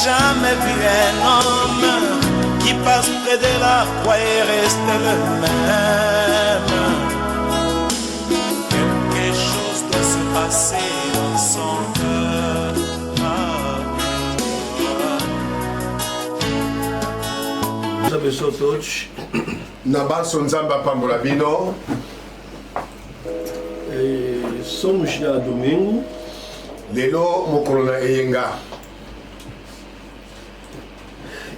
jamais vu un homme qui passe près de la croix et reste le même. Quelque chose doit se passer dans son cœur. Pessoal todos, na baso nzamba pambola bino. Somos já domingo. Lelo mokolo na eyenga.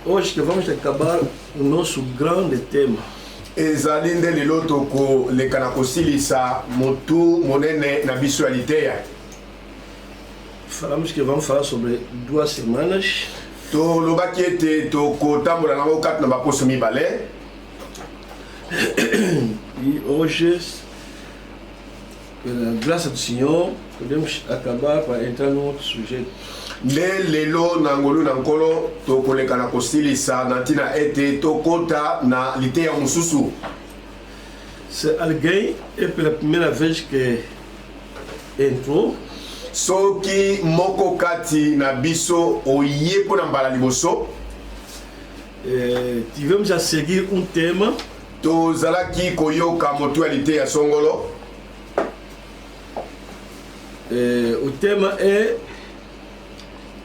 Hoje que vamos acabar o nosso grande tema. Ezali nde lelo tokoleka na kosilisa motu monene na biso ya liteya. Falamos que vamos falar sobre 2 semanas. Tolobaki ete tokotambola nango kati na baposo mibale. E hoje, pela graça do Senhor, podemos acabar para entrar num outro sujeito. Nde lelo na ngolu na nkolo tokoleka na kosilisa na ntina ete tokota na liteya mosusu. Se alguém é pela primeira vez que entrou, soki moko kati na biso oye mpo na mbala liboso, tivemos a seguir um tema. Tozalaki koyoka motu ya liteya songolo. O tema é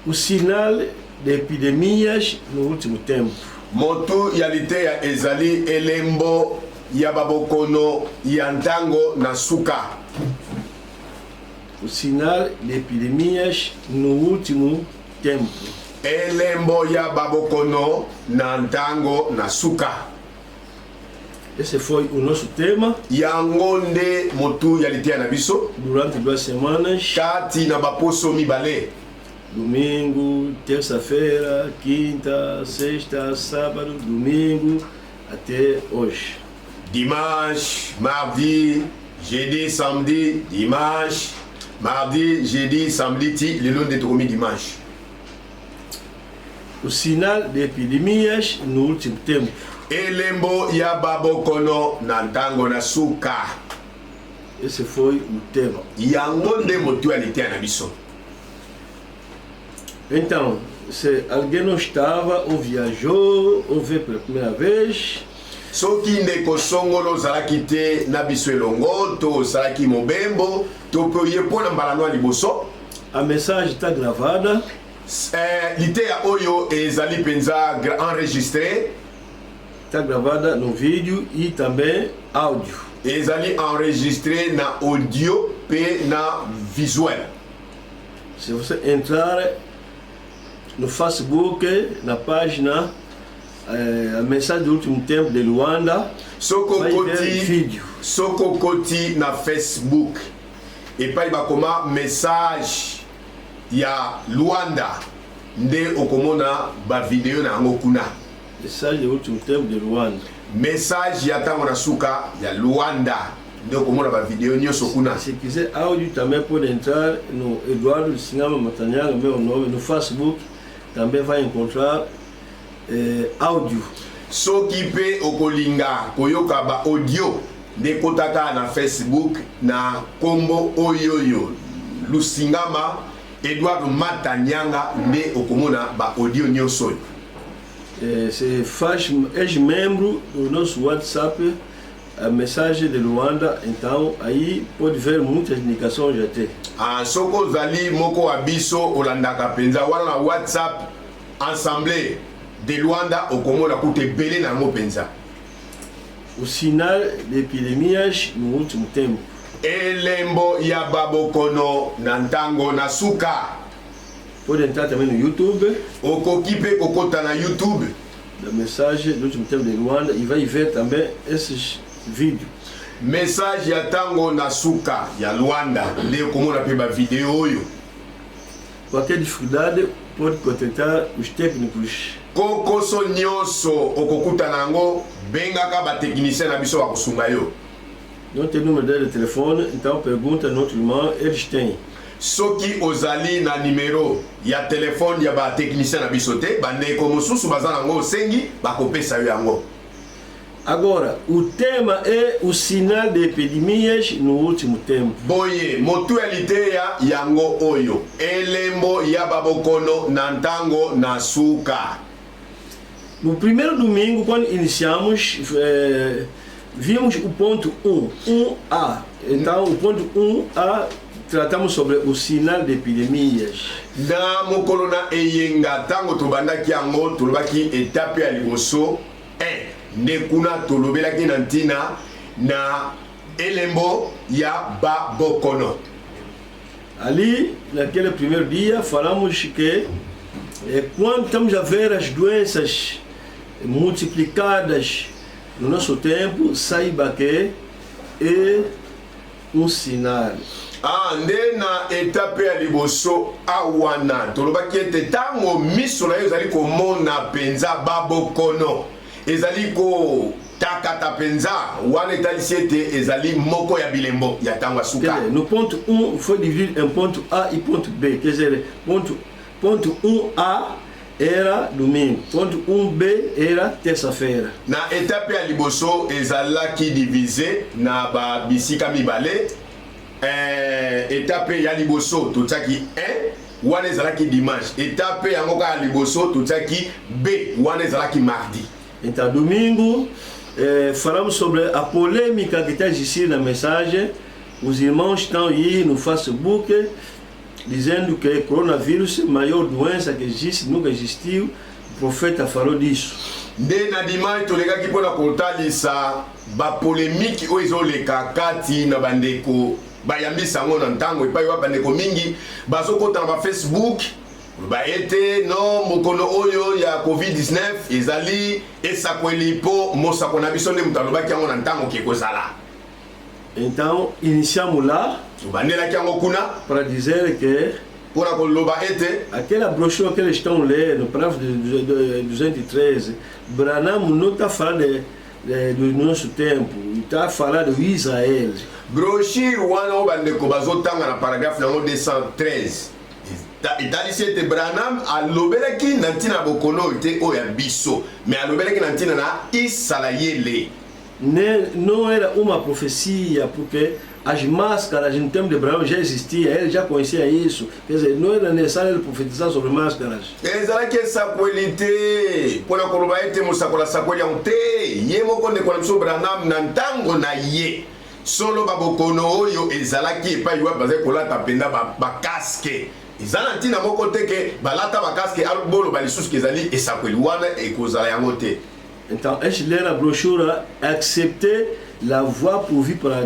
o sinal de epidemias no último tempo. Motu ya liteya ezali elembo ya babokono ya ntango na suka. O sinal de epidemias no último tempo. Elembo ya babokono na ntango na suka. Esse foi o nosso tema. Yango nde motu ya liteya na biso durante 2 semanas. Kati na baposo mibale. Domingo, terça-feira, quinta, sexta, sábado, domingo, até hoje. Dimanche, mardi, jeudi, samedi, dimanche, mardi, jeudi, samedi, ti lelo nde tokomi dimanche. O sinal de epidemias no último tempo. Elembo ya babokono na ntango na suka. Esse foi o tema. Yango nde motu ya liteya na biso. Então, se alguém não estava ou viajou ou veio pela primeira vez, soki ndeko songolo ozalaki te na biso elongo to ozalaki mobembo to mpe oye mpo na mbalano ya liboso, a mensagem está gravada. Liteya oyo ezali mpenza enregistré. Está gravada no vídeo e também áudio. Ezali enregistré na audio pe na visuel. Se você entrar no Facebook, na página a mensagem do último tempo de Luanda, vai ver vídeo. Soko koti na Facebook epai bakoma message ya Luanda nde okomona ba video na yango kuna. Mensagem do último tempo de Luanda. Message ya tango na suka ya Luanda nde okomona ba video nyonso kuna. Se quiser áudio também pode entrar no Eduardo Singama Matanyanga, meu nome, no Facebook também vai encontrar áudio. Soki pe okolinga koyoka ba audio nde kotaka na Facebook na kombo oyoyo Lusingama Eduardo Matanyanga nde okomona ba audio nyonso. Se faz ex-membro do nosso WhatsApp, a mensagem de Luanda, então aí pode ver muitas indicações até. Soko zali moko abiso olandaka penza wana na WhatsApp Assemblée de Luanda okomona kute bele na ngo penza. O sinal de epidemias no último tempo. Elembo ya babokono na ntango na suka. Pode entrar também no YouTube. Okoki pe kokota na YouTube. Da mensagem do último tempo de Luanda e vai ver também esses vídeos. Message ya tango na suka ya Luanda nde okomona pe ba video oyo. Qualquer dificuldade pode contactar os técnicos. Kokoso nyonso okokuta nango bengaka ba technicien na biso bakosunga yo. Não tem número dele de telefone, então pergunta no outro irmão, eles têm. Soki ozali na numéro ya telefone ya ba technicien na biso te, bandeko mosusu baza nango osengi bakopesa yo yango. Agora, o tema é o sinal de epidemias no último tempo. Boye, mutualité ya yango oyo. Elembo ya babokono na ntango na suka. No primeiro domingo, quando iniciamos, vimos o ponto 1A. Então, o ponto 1A, tratamos sobre o sinal de epidemias. Na mokolo na eyenga tango tobandaki yango tolobaki etape ya liboso 1. Nekuna tolobelaki na ntina na elembo ya babokono. Ali, naquele primeiro dia, falamos que quando estamos a ver as doenças multiplicadas no nosso tempo, saiba que é um sinal. Nde na etape ya liboso awana tolobaki ete tango miso na yo ezali komona penza babokono ezali ko takata penza wana etalisi ete ezali moko ya bilembo ya tango ya suka. No ponto 1 foi dividido em ponto A e ponto B, quer dizer, ponto 1A era domingo, ponto 1B era terça-feira. Na etape ya liboso ezalaki divise na babisika mibale. Étape ya liboso totsaki 1 wana ezalaki dimanche. Étape yango ka ya liboso totsaki B wana ezalaki mardi. Então domingo falamos sobre a polêmica que está existindo na mensagem. Os irmãos estão aí no Facebook dizendo que o coronavírus é a maior doença que existe, nunca existiu. O profeta falou disso. Nde na dimanche tolekaki mpona kotalisa bapolémike oyo ezoleka kati na bandeko bayambisa ngo na ntango epai wa bandeko mingi bazokota na Facebook baete no mokono oyo ya COVID-19 ezali esakweli po mosako na biso nde moto alobaki yango na ntango kekozala. Então iniciamos lá tobandelaki yango kuna para dizer que pona koloba ete aquela brochura que eles estão lendo, parágrafo de 213, Branham não está falando do nosso tempo, está falando de Israel. Brochure wana o bandeko bazotanga na paragraphe nango 213 etalisi ete Branham alobelaki na ntina bokono te oyo ya biso mais alobelaki na ntina na Israele. Não era uma profecia, porque as máscaras no tempo de Branham já existiam, ele já conhecia isso. Quer dizer, não era necessário ele profetizar sobre máscaras. ezalaki esakweli te mpona koloba ete mosakola sakweli yango te ye moko ndeko na biso Branham na ntango na ye solo babokono oyo ezalaki epai wa bazali kolata mpenza bakaske eza na ntina moko te ke balata bakaske boloba lisusu ke ezali esakweli wana ekozala yango te. Então, eles leram a brochura, accepter la voie pourvue par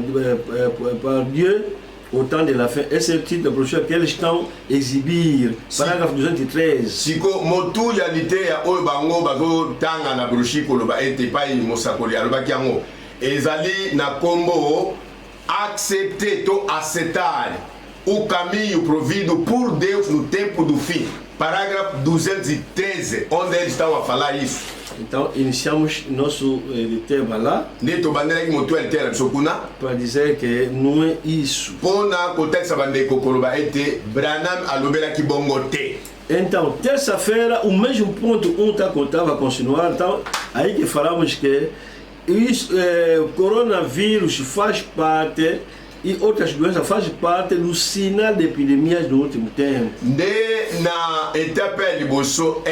Dieu au temps de la fin. Esse é o titre da brochura que eles estão exibir. Parágrafo 213. Siko motu ya lite ya oyo bango bazotanga na brochure koloba ete pai mosakoli alobaki yango ezali na kombo accepter to aceitar o caminho provido por Deus no tempo do fim. Parágrafo 213, onde eles estão a falar isso. Então, iniciamos nosso tema lá para dizer que não é isso. Então, terça-feira, o mesmo ponto 1 estava a continuar. Então, aí que falamos que o coronavírus faz parte e outras doenças fazem parte do sinal de epidemias do último tempo. Na etapa de Bolso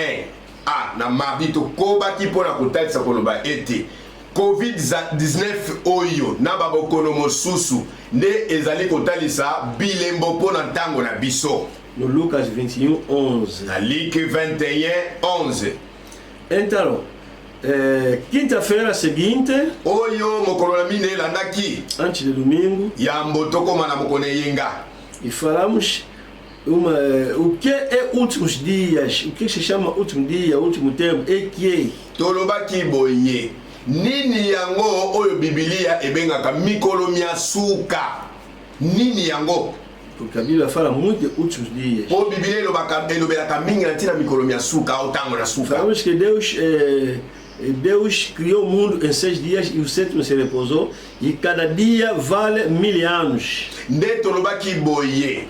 na mardi tokobaki mpona kotalisa koloba ete COVID-19 oyo na babokono mosusu nde ezali kotalisa bilembo mpona ntango na biso. No Lucas 21:11. Na Luc 21:11. Então, quinta-feira seguinte, oyo mokolo na mine elandaki antes de domingo, yambo tokoma na mokolo eyenga e falamos o que é últimos dias, o que se chama último dia, último tempo, é que tolobaki boye nini yango oyo Biblia ebengaka mikolo mia suka nini yango, porque a Bíblia fala muito de últimos dias. O Biblia elobelaka mingi na ntina mikolo mia suka au tango na suka. Falamos que Deus criou o mundo em 6 dias e o sétimo se repousou, e cada dia vale 1000 anos. Nde tolobaki boye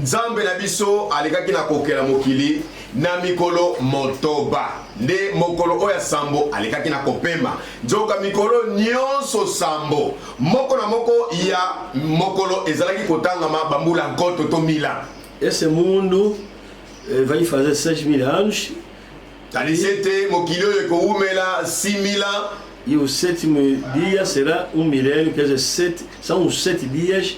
nzambe na biso alekaki na kokela mokili na mikolo motoba nde mokolo oya sambo alekaki na kopema nzoka mikolo nyonso sambo moko na moko ya mokolo ezalaki kotangama bambula nkoto to mila. Esse mundo vai fazer 6.000 anos. Talisete mokili oyo ekoumela 6.000 ans. E o sétimo dia será milênio, quer dizer, são os 7 dias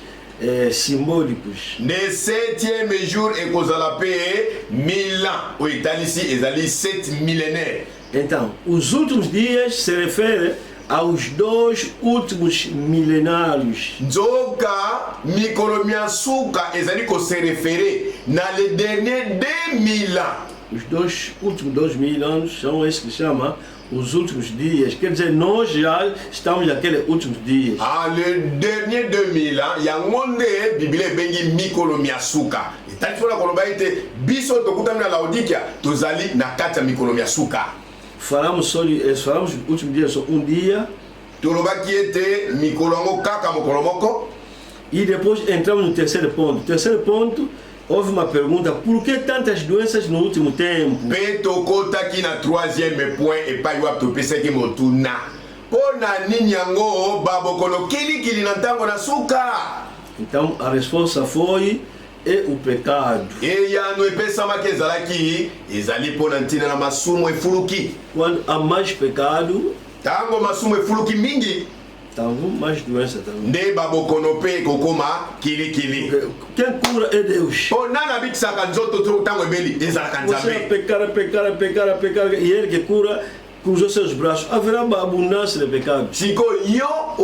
simbólicos. Le 7e jour ekozala pe 1000 ans. O italisi ezali 7 millénaires. Então, os últimos dias se refere aos 2 últimos milenários. Nzoka mikolo miasuka ezali ko se référer na les derniers 2000 ans. Os 2 últimos 2000 anos são esses que chama os últimos dias. Quer dizer, nós já estamos naqueles últimos dias. Ah, le dernier 2000 ans, yangonde Bible bengi mikolo miasuka. Itali fona koloba ete biso tokutami na Laodikia tozali na kati ya mikolo miasuka. Falamos os últimos dias só dia. Tolobaki ete mikolo yango kaka mokolo moko. E depois entramos no terceiro ponto. Terceiro ponto, houve uma pergunta: por que tantas doenças no último tempo? Peto kotaki na 3e point e pa yuap to peseki motuna. Pona nini yango babokolo kili na ntango na suka. Então a resposta foi o pecado. E ya no epesama ke ezalaki ezali pona ntina na masumu efuluki. Quando há mais pecado, tango masumu efuluki mingi, tango mais doença também. Nde babokono pe kokoma kili. Quem cura é Deus. Onana bitsaka nzoto to tango ebeli ezalaka nzambe. Pecar e ele que cura cruzou seus braços. Haverá uma abundância de pecado. Sikoyo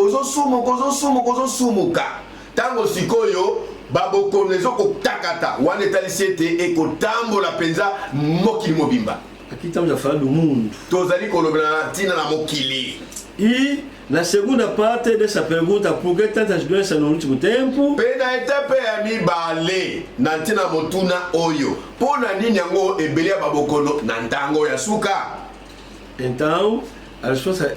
ozosumuka. Tango sikoyo babokono ezoko takata wana etalisi ete ekotambola penza mokili mobimba. Aqui estamos a falar do mundo. Tozali kolobela ntina na mokili. E na segunda parte dessa pergunta, por que tantas doenças no último tempo? Pena etape ya mibale na ntina motuna oyo. Pona nini yango ebele ya babokono na ntango ya suka? Então, a resposta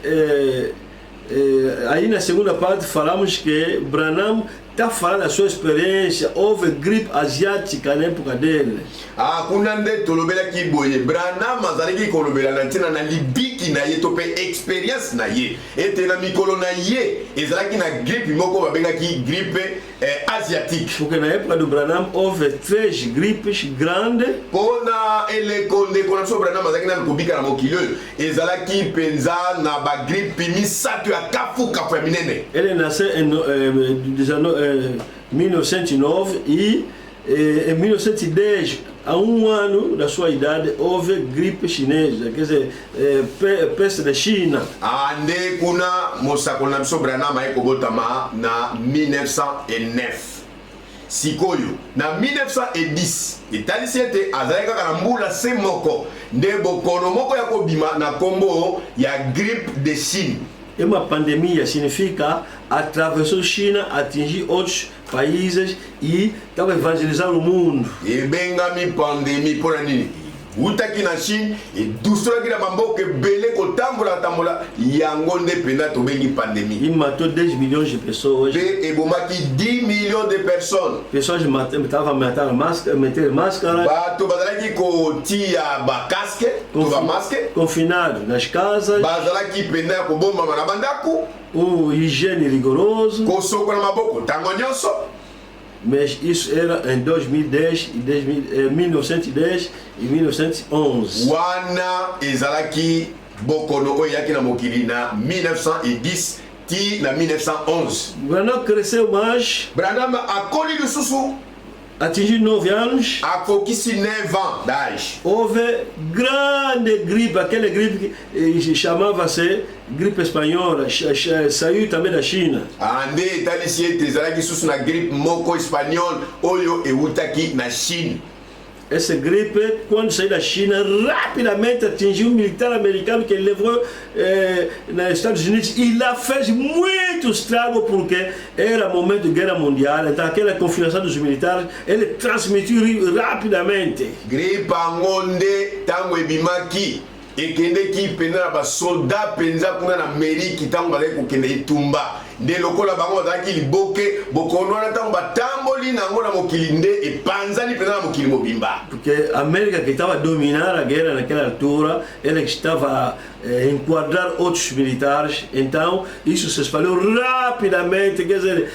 aí na segunda parte falamos que Branham está falando da sua experiência. Houve gripe asiática na época dele. Ah, kuna nde tolobela ki boye Branham azalaki kolobela na ntina na libiki na ye to pe experience na ye ete na mikolo na ye ezalaki na gripe moko babengaki gripe asiatique. Porque na época do Branham houve 3 gripes grandes. Pona eleko ndeko na so Branham azalaki na kobika na mokili oyo ezalaki penza na ba gripe misato ya kafuka kwa minene. Ele nasceu em 1909 e em 1910, a ano da sua idade, houve gripe chinesa, quer dizer, peste da China. Ande kuna mosakolo na biso Branham ekobotama na 1909. Sikoyo na 1910 etalisi ete azalaki kaka na mbula se moko nde bokono moko ya kobima na kombo ya gripe de Chine. E uma pandemia significa atravessou China, atingir outros países e estava evangelizando o mundo. Ebengami pandemie pona nini? Utaki na Chine e dusolaki na bamboka ebele kotambola yango nde pena tobengi pandemie. E matou 10 milhões de pessoas. Pe ebomaki 10 millions de personnes. Pessoas estavam metendo máscara. Bato bazalaki kotia ba casque, ba masque. Confinados nas casas. Bazalaki pena ya kobombama na bandako. Higiene rigoroso. Kosoko na maboko ntango nyonso. Mas isso era em 2010 e 1910 e 1911. Wana ezalaki bokono oyo yaki na mokili na 1910 ti na 1911. Branham cresceu mais. Branham akoli lisusu. Atingiu 9 anos. Akokisi 9 ans d'âge. Houve grande gripe, aquela gripe que chamava-se gripe espanhola, saiu também da China. Ande etalisi ete ezalaki susu na gripe moko espagnole oyo eutaki na Chine. Essa gripe, quando saiu da China, rapidamente atingiu um militar americano que levou nos Estados Unidos e lá fez muito estrago porque era momento de guerra mundial. Então aquela confinação dos militares, ele transmitiu rapidamente. Gripe angonde tango ebimaki ekendeki pena na basoda penza kuna na Ameriki ntango bazali kokende etumba nde lokola bango bazalaki liboke bokono wana ntango batamboli nango na mokili nde epanzani pena na mokili mobimba. Porque a América que estava a dominar a guerra naquela altura, ela estava a enquadrar outros militares, então isso se espalhou rapidamente, quer dizer,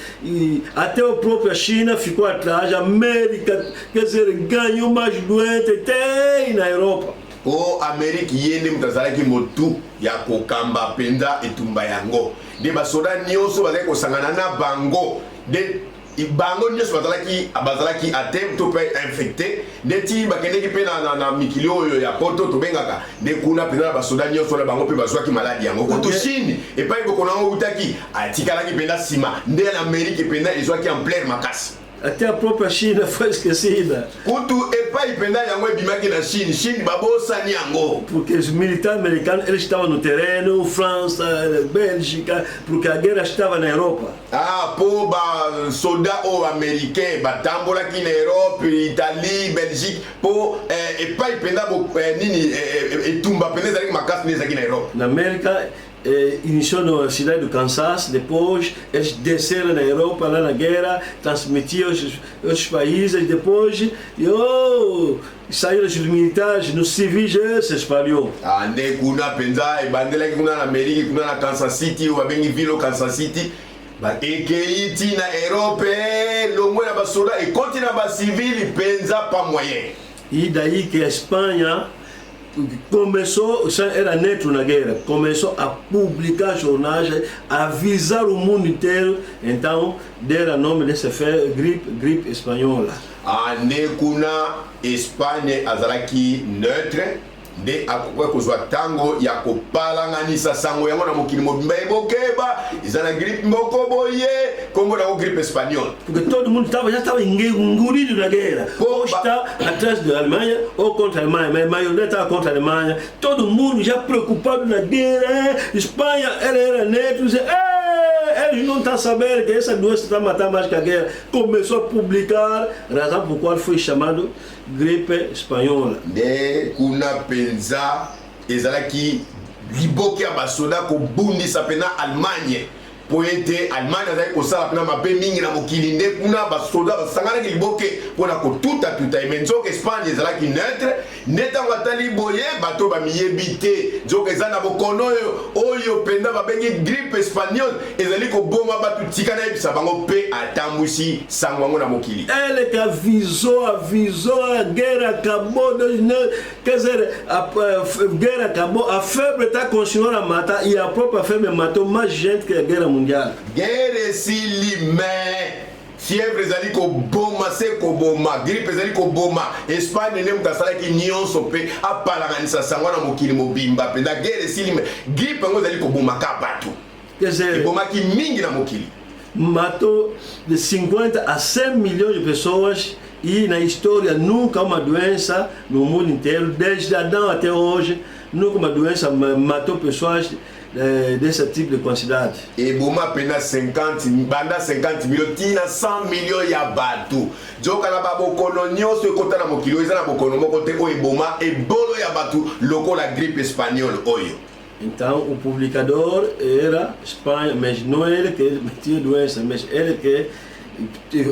até a própria China ficou atrás, a América, quer dizer, ganhou mais doentes até na Europa. O Ameriki yende mutazalaki motu ya kokamba penza etumba yango de basoda nyonso bazali kosangana na bango de bango nyonso bazalaki ate to pe infecté de ti bakendeki pe na mikili oyo ya poto tobengaka de kuna penza basoda nyonso na bango pe bazwaki maladi yango kutu Chine epai bokonango utaki atikalaki penza sima nde na Ameriki penza ezwaki en plein makasi. Até a própria China foi esquecida. Kutu epai penda yango ebimaki na Chine babosani yango. Porque os militares americanos eles estavam no terreno, França, Bélgica, porque a guerra estava na Europa. Ah, po ba soldat o américain batambolaki na Europe, Italie, Belgique, po epai penda bo nini etumba penda zaki makasi nezaki na Europe. Na América iniciou na cidade do Kansas, depois eles desceram na Europa, lá na guerra, transmitiam aos países, depois saíram os militares, nos civis se espalhou. Ande kuna penza ebandelaki kuna na Amérique, kuna na Kansas City, o babengi vilo Kansas City, ba ekeiti na Europe, longo na basoda e continua ba civil penza pas moyen. E daí que a Espanha começou, era neto na guerra, começou a publicar jornais, a avisar o mundo inteiro, então deram nome dessa gripe espanhola. Ane kuna Espanha azalaki neutre de akokwe kozwa tango ya kopalanganisa sango yango na mokili mobimba ebokeba izana gripe moko boye kombo na gripe espagnole. Porque todo mundo já estava engolido na guerra. Ou está atrás da Alemanha ou contra a Alemanha, mas a maioria estava contra a Alemanha. Todo mundo já preocupado na guerra. Espanha, ela era neto, eles não estão sabendo que essa doença está matando mais que a guerra. Começou a publicar, razão por qual foi chamado gripe espanhola. De kuna penza ezalaki liboki ya basoda kobundisa pena Allemagne po ete Allemagne azali kosala pena mabe mingi na mokili nde kuna basoda basanganaki liboke mpona kotuta eme nzoka Espagne ezalaki neutre nde ntango atali boye bato bamiyebi te nzoka eza na bokono oyo penda babengi gripe espagnole ezali koboma bato tika nayebisa bango mpe atambwisi sango yango na mokili. Ele que avisou, a guerra acabou, quer dizer, a guerra acabou, a febre está continuando a matar e a própria febre matou mais gente que a guerra mundial. Guerra esili fièvre ezali koboma se koboma gripe ezali koboma Espagne nde moto asalaki nyonso mpe apalanganisa sango na mokili mobimba mpenza guerre esili gripe yango ezali kobomaka bato ebomaki mingi na mokili. Matou de 50 a 100 milhões de pessoas e na história nunca uma doença no mundo inteiro, desde Adão até hoje, nunca uma doença matou pessoas desse tipo de quantidade. E boma pena 50 milhões, tina 100 milhões ya batu. Joka na babokono nyonso ekota na mokili eza na bokono moko te o eboma ebolo ya batu lokola gripe espagnole oyo. Então o publicador era Espanha, mas não ele que tinha doença, mas ele que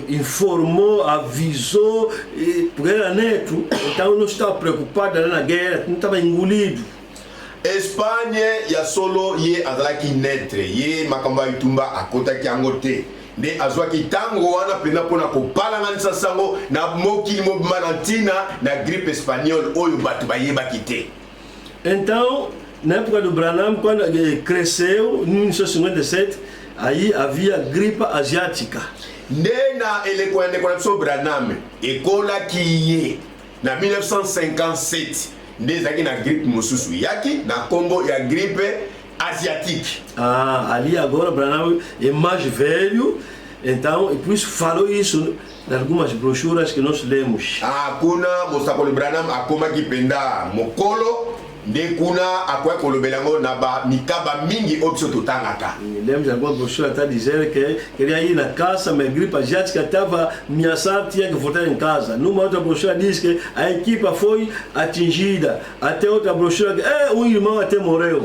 informou, avisou, porque era neto, então não estava preocupado na guerra, não estava engolido. Espagne ya solo ye azalaki netre ye makambo itumba akotaki yango te nde azwaki tango wana pena mpona kopalanganisa sango na mokili mobima na ntina na gripe espagnole oyo bato bayebaki te. Então na época do Branham, quando cresceu, em 1957, aí havia gripe asiática. Nde na eleko ya ndeko na biso Branham ekolaki ye na 1957 nde ezalaki na gripe mosusu yaki na kombo ya gripe asiatique. Ali agora Branham é mais velho, então e por isso falou isso em algumas brochuras que nós lemos. Kuna mosakoli Branham akomaki penda mokolo ndekuna akoya kolobelango na ba mikaba mingi opso totangaka. Lembra alguma brochure está dizendo que queria ir na casa, mas a gripe asiática estava ameaçada, tinha que voltar em casa. Numa outra brochure diz que a equipa foi atingida. Até outra brochure que um irmão até morreu.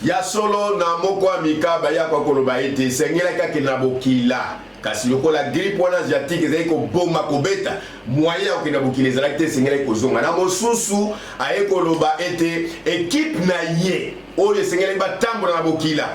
Ya solo na moko ya mikaba ya kwa koloba ete sengelaka ke na bokila. Kasi lokola grippe wana asiatique ezali koboma kobeta moyen okenda bokila ezalaki te esengeli kozonga na mosusu aye koloba ete ekipe na ye oyo esengeli batambola na bokila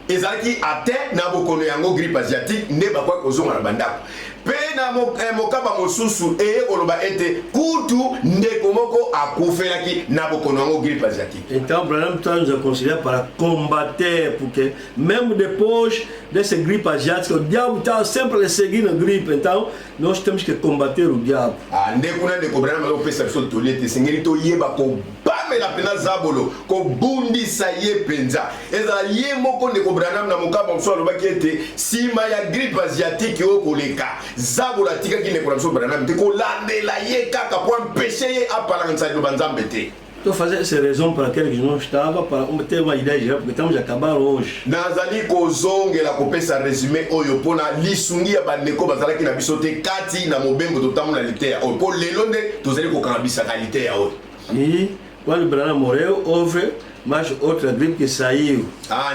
ezalaki ate na bokono yango grippe asiatique nde bakoki kozonga na bandako mpe na mokaba mosusu eye koloba ete kutu ndeko moko akufelaki na bokono yango grippe asiatique. Então, Branham nos aconselha para combater, porque mesmo depois dessa gripe asiática, o diabo está sempre a seguir na gripe. Então, nós temos que combater o diabo. Ndeko na ndeko Branham alopesa biso tolete sengeli toyeba kobamela pena zabolo kobundisa ye penza ezala ye moko ndeko Branham na mokaba mosusu alobaki ete nsima ya gripe asiatique oyo koleka zabolo atikaki ndeko na biso Branham te kolandela ye kaka po empêche ye apalanganisa liloba nzambe te. Estou fazendo essa razão para aquele que não estava, para ter uma ideia geral, porque estamos a acabar hoje. Nazali kozongela kopesa résumé oyo pona lisungi ya bandeko bazalaki na biso te kati na mobembo totamona lite ya oyo po lelo nde tozali kokangabisa kalite ya oyo. E quando Branham morreu, houve mais outra gripe que saiu.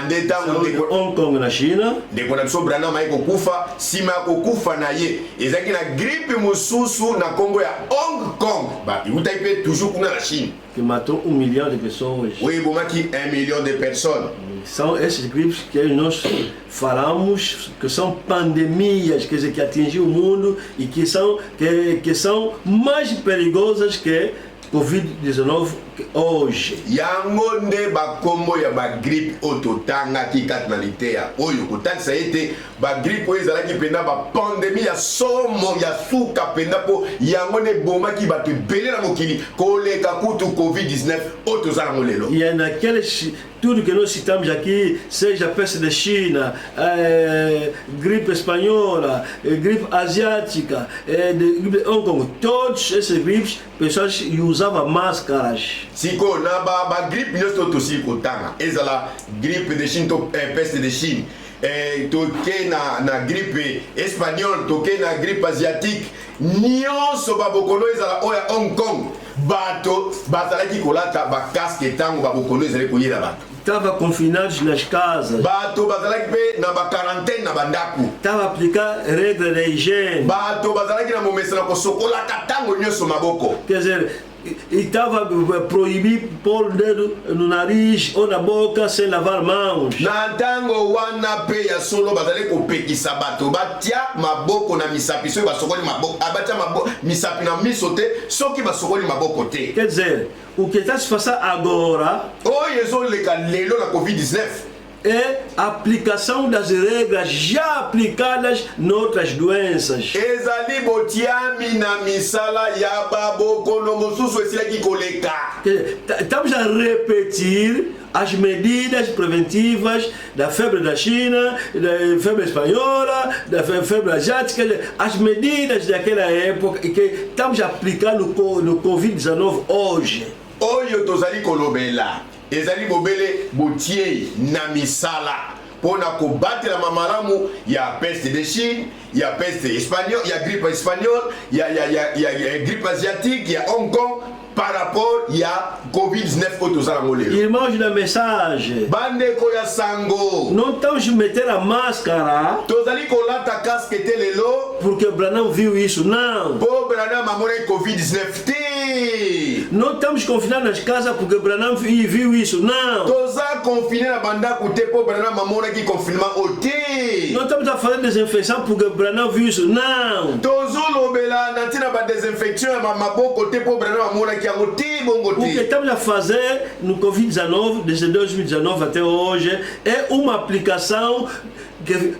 Nde tango De Hong Kong na China. ndeko na biso Branham ayi kokufa nsima ya kokufa na ye ezalaki na gripe mosusu na nkombo ya Hong Kong iutaki mpe toujours kuna na Chine Que matou 1 million de pessoas. oyo ebomaki 1 million de personnes. São essas gripes que nós falamos, que são pandemias, quer dizer, que atingem o mundo e que são mais perigosas que Covid-19 hoje. Yango nde bakombo ya bagripe oyo totangaki kati na liteya oyo kotangisa ete bagripe oyo ezalaki mpenda bapandemi ya somo ya suka mpenda mpo yango nde ebomaki bato ebele na mokili koleka kutu Covid-19 oyo toza nango lelo. E é naqueles, tudo que nós citamos aqui, seja peste da China, gripe espanhola, gripe asiática, gripe de Hong Kong, todos esses gripes, pessoas usavam máscaras. Siko na ba gripe nyonso tosi kotanga ezala gripe de Chine to peste de Chine toke na gripe espagnole toke na gripe asiatique nyonso babokono ezala oya Hong Kong bato bazalaki kolata bakaske ntango babokono ezali koyela bato. Estavam confinados nas casas. Bato bazalaki mpe na bakarantene na bandako. Estava a aplicar regra de higiene. Bato bazalaki na momesana kosokolaka ntango nyonso maboko. Quer dizer, estava proibido pôr o dedo no nariz ou na boca sem lavar mãos. Na ntango wana pe ya solo bazali kopekisa bato batia maboko na misapi soki basokoli maboko abatia misapi na miso te soki basokoli maboko te. Quer dizer, o que está se passando agora oyo ezoleka lelo na Covid-19 é a aplicação das regras já aplicadas noutras doenças. ezali botiami na misala ya babokono mosusu esilaki koleka. Estamos a repetir as medidas preventivas da febre da China, da febre espanhola, da febre asiática, as medidas daquela época que estamos a aplicar no Covid-19 hoje. Oyo tozali kolobela ezali bobele botiei na misala pona kobatela mamalamu ya peste de Chine, ya peste espagnole, ya grippe espagnole, ya grippe asiatique, ya Hong Kong par rapport ya Covid-19 oyo tozala molelo. Irmãos da mensagem, bandeko ya sango não estamos a meter a máscara tozali kolata casque te lelo porque Branham viu isso, não. po Branham amonaki Covid-19 te. Não estamos confinados nas casas porque Branham viu isso, não. toza confine na bandako te po Branham amonaki confinement o te. Não estamos a fazer desinfecção porque Branham viu isso, não. tozolobela na ntina badesinfection ya maboko te po Branham amonaki yango te bongo O que te. estamos a fazer no Covid-19, desde 2019 até hoje, é uma aplicação de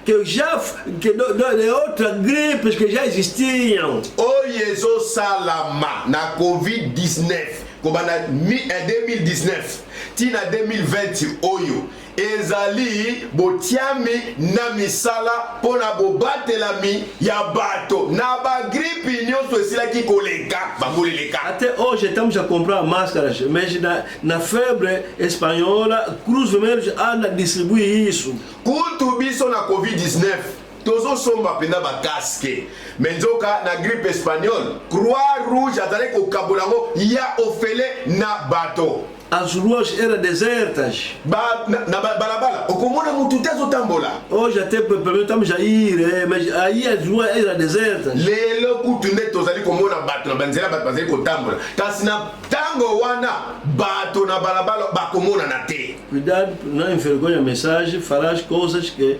outras gripes que já existiam. oyo ezosalama na Covid-19 kobanda 2019 tina 2020 oyo ezali botiami na misala pona bobatelami ya bato na ba grippe nyonso esilaki koleka bangoleleka. Até hoje estamos a comprar máscaras, mas na febre espanhola, Cruz Vermelha anda a distribuir isso. Kutu biso na Covid-19 tozo somba penda ba casque menzoka na grippe espagnole Croix Rouge azali kokabolango ya ofele na bato. As ruas eram desertas. Na balabala okomona mutu tezo tambola. Hoje até estamos a ir, mas aí as ruas eram desertas. Lelo kutu nde tozali komona bato na banzela bato bazali kotambola kasi na tango wana bato na balabala bakomona na te. Cuidado, não envergonha a mensagem, falar as coisas que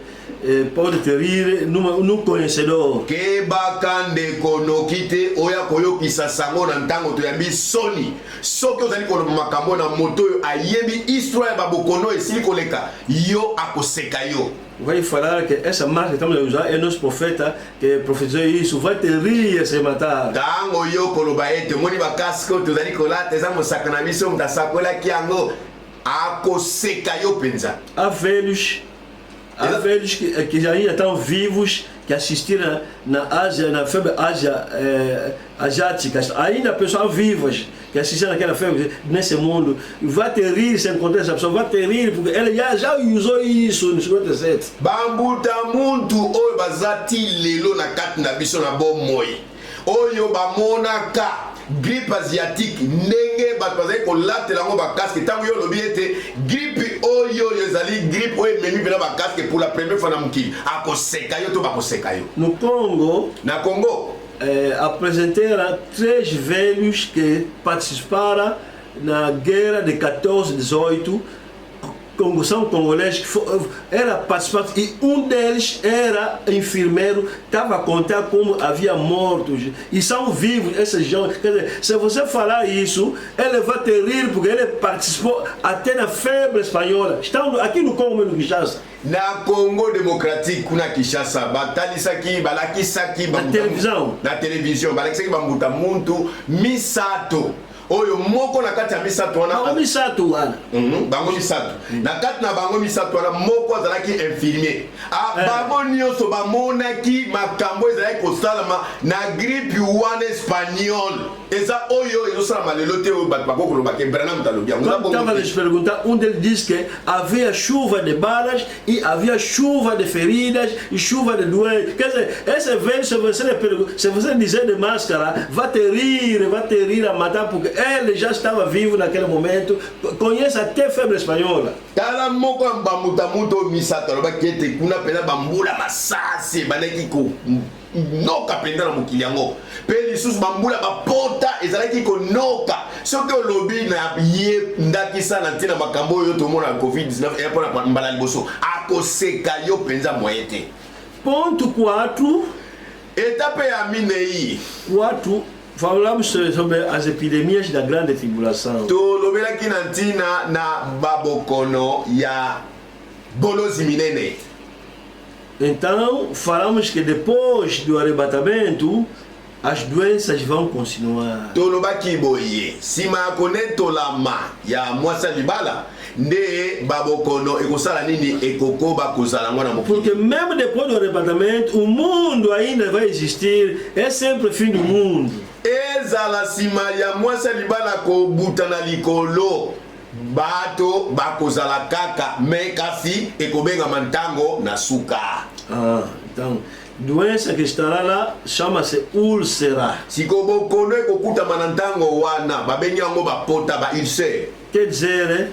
pode terir no conhecedor. Kebaka ndeko nokite oya koyokisa sango na ntango toyambi soni soki ozali koloba makambo na moto oyo ayebi histoire ya babokono esili koleka yo akoseka yo. Vai falar que essa marca que estamos a usar é nosso profeta que profetizou isso, vai te rir se matar. Tango yo koloba ete moni bakasko tozali kolata eza mosaka na biso mutasakolaki yango akoseka yo penza. Há velhos que ainda estão vivos, que assistiram na Ásia, na febre Ásia, asiática, ainda pessoas vivas que assistiram naquela febre nesse mundo. Vai te rir se encontrar essa pessoa, vai te rir porque ele já usou isso no 57. Bambuta muntu oyo bazati lelo na kati na biso na bomoi oyo bamonaka grippe asiatique ndenge bato bazali kolatela yango bakaske ntango yo olobi ete grippe oyo ezali grippe oyo ememi mpena bakaske pour la première fois na mokili akoseka yo to bakoseka yo. No Congo, na Congo apresentaram 3 velhos que participaram na guerra de 14-18. São congoleses que era participante e deles era enfermeiro, estava a contar como havia mortos e são vivos esses jovens. Quer dizer, se você falar isso, ele vai te rir porque ele participou até na febre espanhola. Estão aqui no Congo, no Kinshasa. Na Congo Démocratique, kuna Kinshasa, batalisaki, balakisaki na televisão. Na televisão, balakisaki bambuta muntu misato. Oyo moko na kati ya misato wana bango misato wana bango misato na kati na bango misato wana moko azalaki infirmier bango nyonso bamonaki makambo ezalaki kosalama na grippe wana espagnole eza oyo ezosalama lelo te oyo bato bakoko koloba ke Branham talobi yango estava lhes perguntar deles disse que havia chuva de balas e havia chuva de feridas e chuva de doenças. Quer dizer, esse velho, se você dizer de máscara, vai te rir a matar porque ele já estava vivo naquele momento, conhece até febre espanhola. Tala moko mbamuta muto misato alobaki ete kuna pena bambula masasi banaki ko noka penda na mokili yango pe lisusu bambula bapota ezalaki konoka soki olobi na ye ndakisa na ntina makambo oyo tomona Covid-19 mpona mbala liboso akoseka yo penza moye te. Ponto 4, etape ya minei 4. Falamos sobre as epidemias da grande tribulação. Tolobelaki na ntina na babokono ya bolozi minene. Então, falamos que depois do arrebatamento, as doenças vão continuar. Tolobaki boye, sima konetolama ya mwasa libala, nde babokono ekosala nini ekokoba kozala ngwana mokili. Porque mesmo depois do arrebatamento, o mundo ainda vai existir, é sempre o fim do mundo. Ezala sima ya mwasa libala kobuta na likolo. Bato bakozala kaka me kasi ekobenga mantango na suka. Então, doença que estará lá chama-se úlcera. Sikobokono ekokuta manantango wana babengi yango bapota ba ulcère. Quer dizer,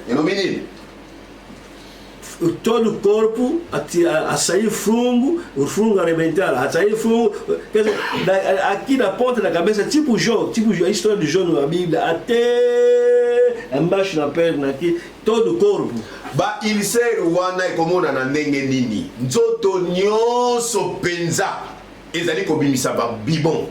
todo o corpo a sair fungo, o fungo arrebentar, a sair fungo, quer dizer, aqui na ponta da cabeça, tipo Jó, a história de Jó na Bíblia, até embaixo na perna aqui, todo o corpo. Ba ulcère wana ekomona na ndenge nini nzoto nyonso penza ezali kobimisa ba bibon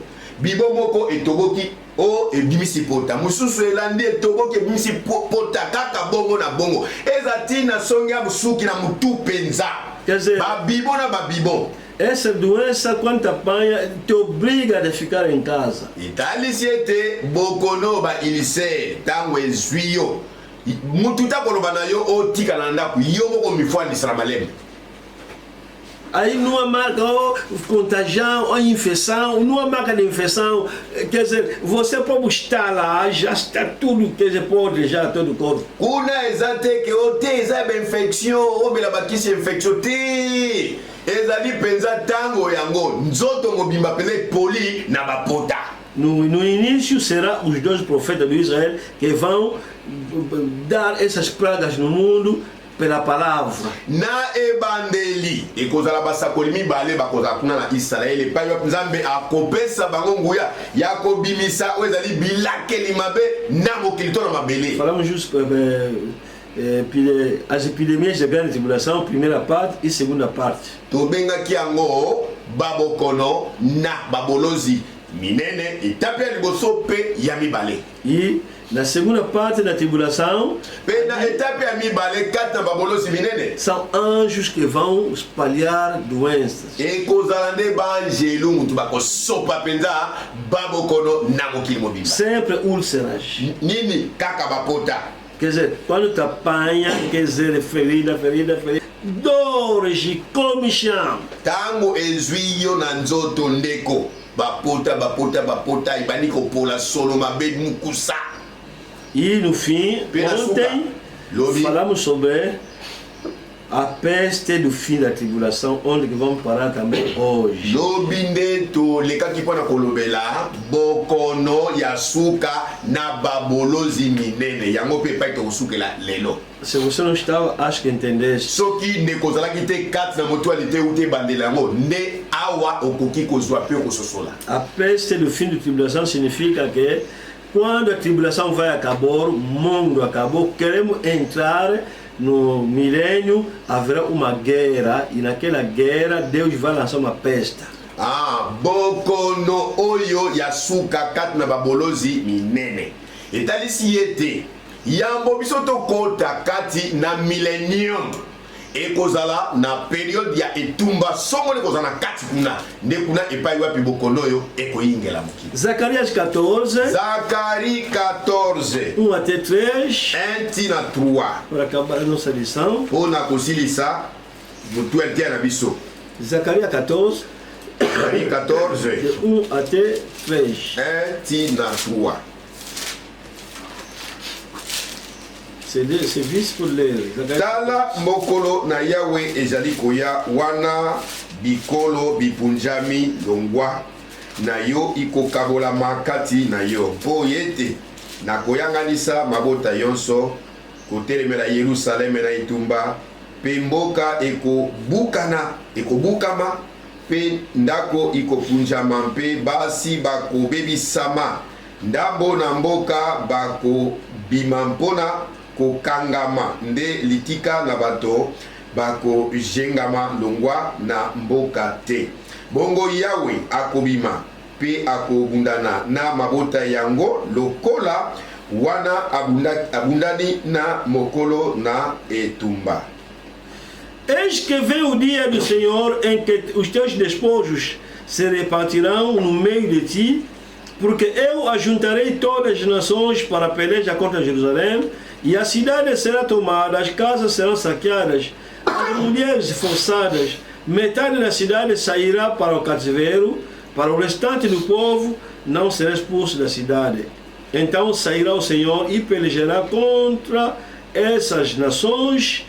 moko etoboki o ebimisi pota mususu elandi etoboki ebimisi pota kaka bongo na bongo ezati na songi ya busuki na mutu penza ba bibon. Essa doença, quando apanha, te obriga a ficar em casa. Italiciete bokono ba ulcère tango ezuio mututa koloba na yo otika na ndako yo moko mifwandisa na malembe. Aí numa marca contagião ou infecção, numa marca de infecção, quer dizer, você pode estar lá, já está tudo, quer dizer, pode já todo o corpo. Kuna exate que o te exabe infecção, ou bela bakisi infecção te, exali pensa tango yango, nzoto mobimba pele poli na bapota. No início será os 2 profetas de Israel que vão dar essas pragas no mundo pela palavra. Na ebandeli ekozala basakoli mibale bakozala kuna na Israel epai nzambe akopesa bango nguya ya kobimisa oyo ezali bilakeli mabe na mokili to na mabele. Falamos juste as epidemias de grande tribulação, primeira parte e segunda parte. Tobengaki yango babokono na babolozi minene etape ya liboso pe ya mibale. E na segunda parte da tribulação, são anjos que vão espalhar doenças. Sempre úlceras. Quer dizer, quando te apanha, quer dizer, ferida, dores e comichão. Tango ezuio na nzoto ndeko, bapota, ibaniko pola solo mabe mukusa. E no fim, ontem falamos sobre a peste do fim da tribulação, onde que vamos parar também hoje. Lobindeto lekaki pona kolobela bokono yasuka na babolozi minene yango pe pai to sukela lelo. Se você não estava, acho que entendeste. Soki ne kozala ki te 4 na mutualité ou te bandela yango ne awa okoki kozwa pe kososola. A peste do fim da tribulação significa que quando a tribulação vai acabar, o mundo acabou, queremos entrar no milênio, haverá uma guerra e naquela guerra Deus vai lançar uma peste. Bokono oyo yasuka kat na babolozi minene. Etalisi yete yambo biso to kota kati na millennium. Ekozala na période ya etumba songo ne kozana kati kuna nde kuna epai wapi bokono yo ekoyingela mokili. Zacarias 14. Zacharie 14. 1 até 3. 1 tina 3. Para acabar a nossa lição. Pona kosilisa mutu interna biso. Zacarias 14. Zacharie 14. De 1 até 3. 1 tina 3. C'est vice pour les. Tala mokolo na Yahweh ezali koya wana bikolo bipunjami longwa na yo ikokabola makati na yo po yete na koyanganisa mabota yonso kotelemela Yerusaleme na itumba pe mboka ekobukama pe ndako ikopunjama mpe basi bakobebisama ndambo na mboka bakobima mpona kokangama nde litika na bato bako jengama longwa na mboka te. Bongo Yahweh akobima pe akobundana na mabota yango lokola wana abundani na mokolo na etumba. Eis que vem o dia do Senhor em que os teus despojos se repartirão no meio de ti, porque eu ajuntarei todas as nações para a peleja contra Jerusalém, e a cidade será tomada, as casas serão saqueadas, as mulheres forçadas, metade da cidade sairá para o cativeiro, para o restante do povo não será expulso da cidade. Então sairá o Senhor e pelejará contra essas nações,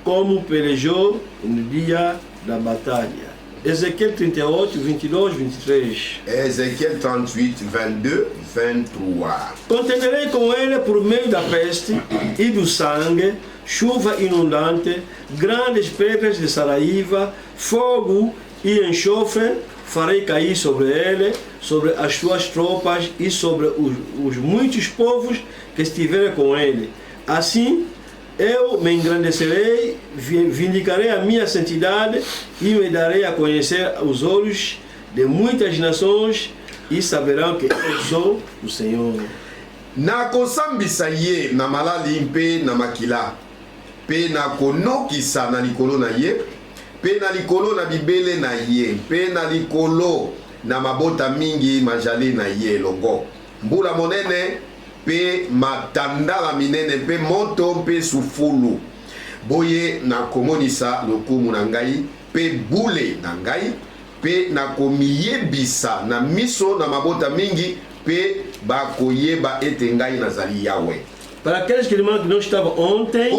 como pelejou no dia da batalha. Ezequiel 38, 22, 23. Ezequiel 38, 22, 23. Contenderei com ele por meio da peste e do sangue, chuva inundante, grandes pedras de saraíva, fogo e enxofre, farei cair sobre ele, sobre as suas tropas e sobre os muitos povos que estiverem com ele. Assim, eu me engrandecerei, vindicarei a minha santidade e me darei a conhecer aos olhos de muitas nações e saberão que eu sou o Senhor. Na kosambisa ye na malali mpe na makila, pe na konokisa na likolo na ye, pe na likolo na bibele na ye, pe na likolo na mabota mingi majali na ye longo. Mbula monene pe matandala minene pe moto pe sufulu boye na komonisa lokumu na ngai pe bule na ngai pe na komiyebisa na miso na mabota mingi pe bakoyeba ete ngai nazali Yahweh. Para aqueles que irmãos que não estavam ontem,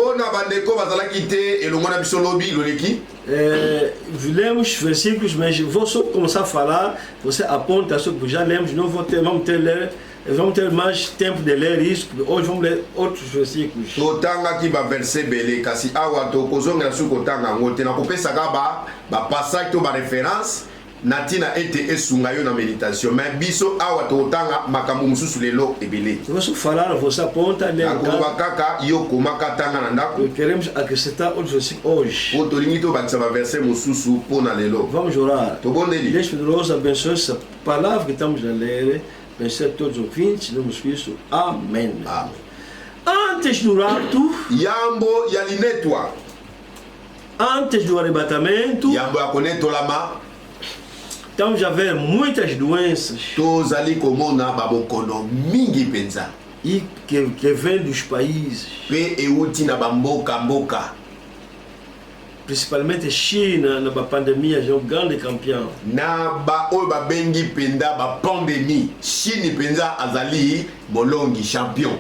lemos versículos, mas vou só começar a falar. Você aponta só que já lemos, não vou ter, vamos ter mais tempo de ler isso, porque hoje vamos ler outros versículos. Totanga ki ba verset belé kasi awa to kozonga su kotanga ngote na kopesa ba passage to ba référence natina ete esunga yo na méditation mais biso awa to tanga makambo mususu lelo ebele. Vamos falar, você aponta ler kaka yo komaka tanga na ndako. Queremos acrescentar outros versículos hoje. O tolinito ba tsaba verset mususu pona lelo. Vamos orar. To bondeli. Deus poderoso abençoe essa palavra que estamos a ler. Abençoe todos os ouvintes, no Cristo. Amém. Amém. Antes do rapto, yambo yalinetwa. Antes do arrebatamento, yambo yakonetolama. Estamos a ver muitas doenças tozali komona babokono mingi penza e que vêm dos países, pe euti na mboka principalmente China, na pandemia, é um grande campeão. Na ba oyo babengi penda ba pandemie, Chine penza azali bolongi champion.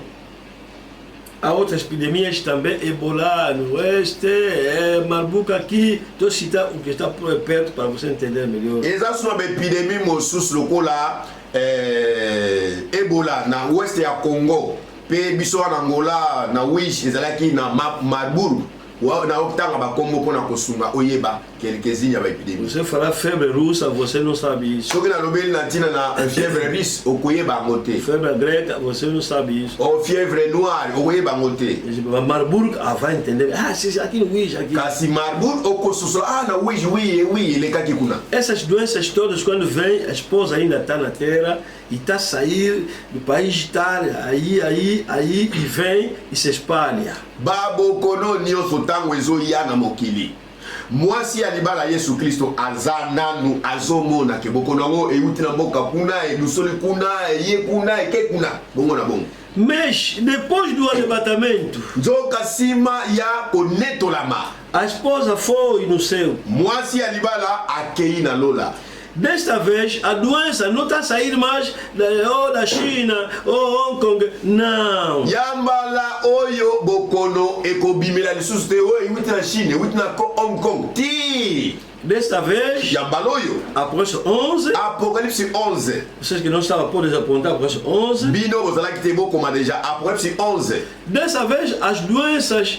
Há outras epidemias também, Ebola no oeste, Marburg aqui. Estou citando o que está perto para você entender melhor. Exato, uma epidemia mosus lokola Ebola na oeste ya Congo, pe biso na Angola na Wish ezalaki na Marburg. Na optanga ba kombo pona kosunga oyeba quelques-unes ba epidemie. Você falar febre russa, você não sabe isso. Soki na lobeli na tina na fièvre russe okoyeba ngote. Febre greca, você não sabe isso. O fièvre noire okoyeba ngote. Marburg vai entender. Ah, se aqui no Wish aqui. Kasi Marburg okosuso na Wish oui, ele kaki kuna. Essas doenças todas quando vem, a esposa ainda está na terra e está a sair do país, está aí e vem e se espalha. Babo kono nyoso tango ezo ya na mokili. Mwasi ya libala Yesu Kristo azananu azomona ke bokono ngo euti na mboka kuna edusole kuna ye kuna eke kuna bongo na bongo. Mas depois do arrebatamento, nzoka sima ya konetolama, a esposa foi no céu. Mwasi ya libala akei na lola. Desta vez a doença não está a sair mais da China ou Hong Kong, não. Yambala oyo bokono ekobimela lisusu te oyo euti na Chine, euti na Hong Kong. Ti! Desta vez, yambala oyo Apocalipse 11. Apocalipse 11. Vocês que não estavam podem apontar Apocalipse 11. Bino bozalaki te bokoma déjà Apocalipse 11. Dessa vez as doenças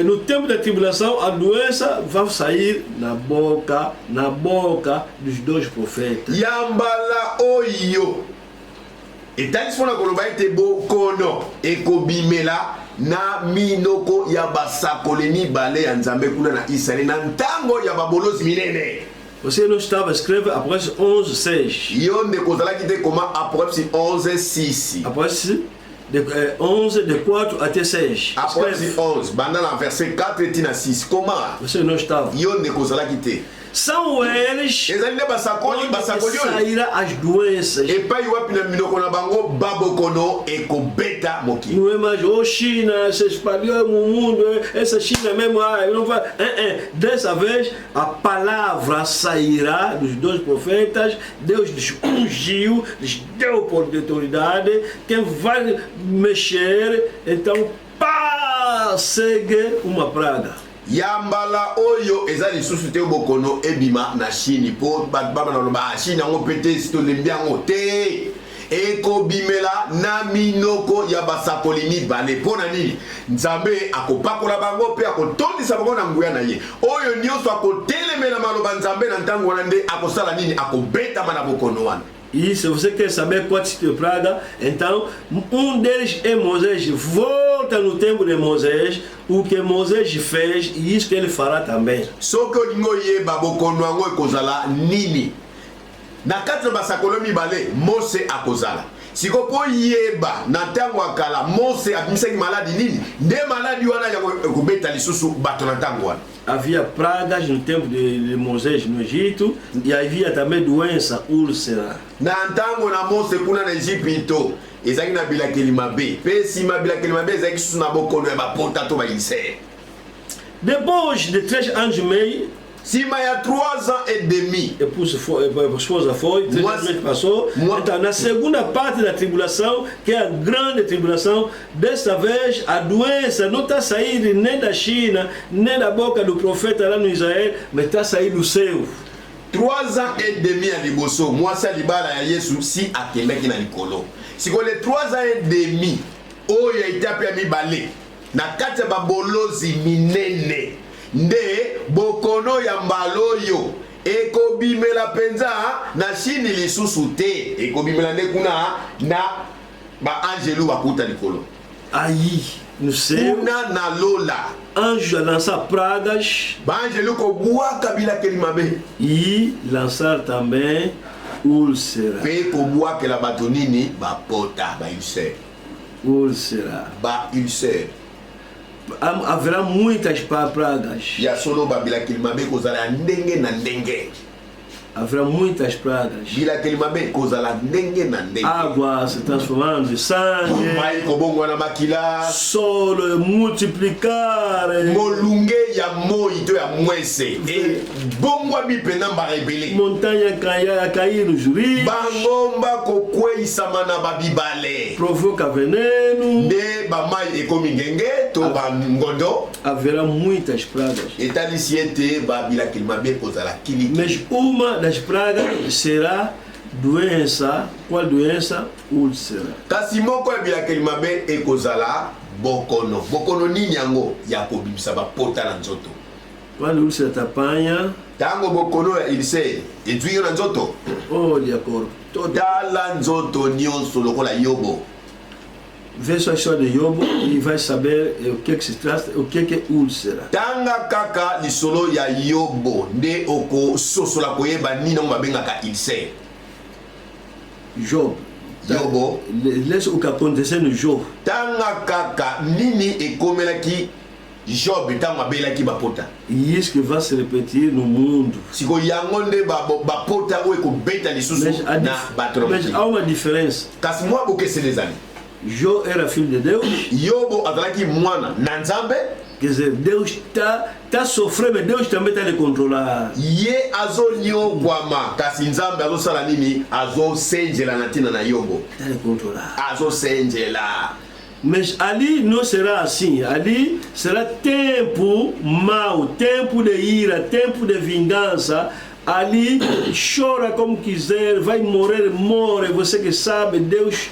no tempo da tribulação, a doença vai sair na boca dos dois profetas. Yambala oyo etali fona koloba ete bokono ekobimela na minoko ya basakole mibale ya nzambe kuna na Israeli na ntango ya babolozi minene. Você não estava escreve Apocalipse 11, 6. Yo ndeko ozalaki te koma Apocalipse 11, 6. Apocalipse 11, de 4 até 6. Apocalipse 11, banda na verset 4 e na 6. Comment? Você não estava. Yo ndeko ozalaki te. São eles onde saíram as doenças. Não é mais China se espalhou no mundo, essa China mesmo, não vai. Dessa vez a palavra sairá dos dois profetas, Deus lhes ungiu, lhes deu por autoridade, quem vai mexer, então segue uma praga. Yambala oyo eza lisusu te bokono ebima na Chine po baba na loba Chine ngo pete sito lembiango te eko bimela na minoko ya basakoli mibale pona nini nzambe akopakola bango pe akotondisa bango na nguya na ye oyo nyonso akotelemela maloba nzambe na ntango wana nde akosala nini akobeta mana bokono wana. E se você quer saber qual tipo de praga, então deles é Moisés. Volta no tempo de Moisés, o que Moisés fez e isso que ele fará também. Só que o ngoye babokono ango ekozala nini. Na kati basakolo mibale Mose akozala. Siko po yeba na tango akala Mose abimisaki maladi nini? Nde maladi wana ya kubeta lisusu bato na tango wana. Havia pragas no tempo de Moisés no Egito e havia também doença úlcera. Na ntango na Mose kuna na Egipto ezaki na bilakeli mabe pe sima bilakeli mabe ezaki susu na bokono ya bapota to bailser. Depois de 3 anos e meio, sima ya 3 ans et demi, a esposa foi, 3 anos que passou. Então, na segunda parte da tribulação, que é a grande tribulação, desta vez a doença não está saindo nem da China, nem da boca do profeta lá no Israel, mas está saindo do céu. 3 ans et demi à liboso, mwasi libala ya Yesu si akendaki na likolo. Siko les 3 ans et demi, oyo etape ya mibale, na kati ya babolozi minene, nde bokono ya mbaloyo, ekobimela penza na Chine lisusu te, ekobimela nde kuna na ba angelu bakuta likolo. Aí, no céu, kuna na lola, anjo a lançar pragas e lançar também úlcera. Úlcera. Haverá muitas pragas. Haverá muitas pragas. Água se transformando em sangue. Solo multiplicar. Montanha cair nos rios. Provoca veneno. Haverá muitas pragas. Mas uma das pragas será doença. Qual doença? Úlcera. Kasi moko ya bilakeli mabe ekozala bokono. Bokono nini yango ya kobimisa bapota na nzoto. Quando úlcera t'apanha, tango bokono ya ilse edwiyo na nzoto. Oh, de acordo. Tala nzoto nyonso lokola Yobo. Vê só a história de Yobo e vai saber o que se trata, o que é úlcera. Tanga kaka lisolo ya Yobo nde oko sosola koyeba nina mabengaka ilse. Job. Yobo. Laisse o que aconteceu no Job. Tanga kaka nini ekomelaki Job tanga mabelaki bapota. E isso que vai se repetir no mundo. Siko yango nde bapota o ekobeta lisusu na bato. Mas há uma diferença. Kasi mwa bokese dezali. Job era filho de Deus. Yobo azalaki mwana na Nzambe. Quer dizer, Deus está sofrendo, mas Deus também está lhe controlar. Ye azonyo kwama kasi Nzambe azosala nini azosenjela na tina na Yobo. Está lhe controlar. Azosenjela. Mas ali não será assim. Ali será tempo mau, tempo de ira, tempo de vingança. Ali chora como quiser, vai morrer, morre. Você que sabe, Deus.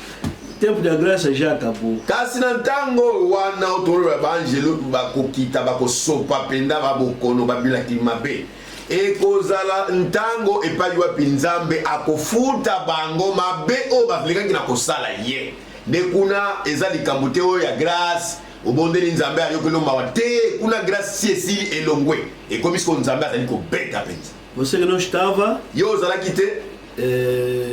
Tempo da graça já acabou. Kasi na ntango wana otoro ya banjelu bakokita bakosopa penda babokono babilaki mabe. Ekozala ntango epai wapi Nzambe akofuta bango mabe o babilaki na kosala ye. Nde kuna eza likambo te oyo ya grâce obondeli Nzambe ayokelo mawa te kuna grâce si esili elongwe. Ekomi siko Nzambe azali kobeta penza. Você que não estava, yo ozalaki te.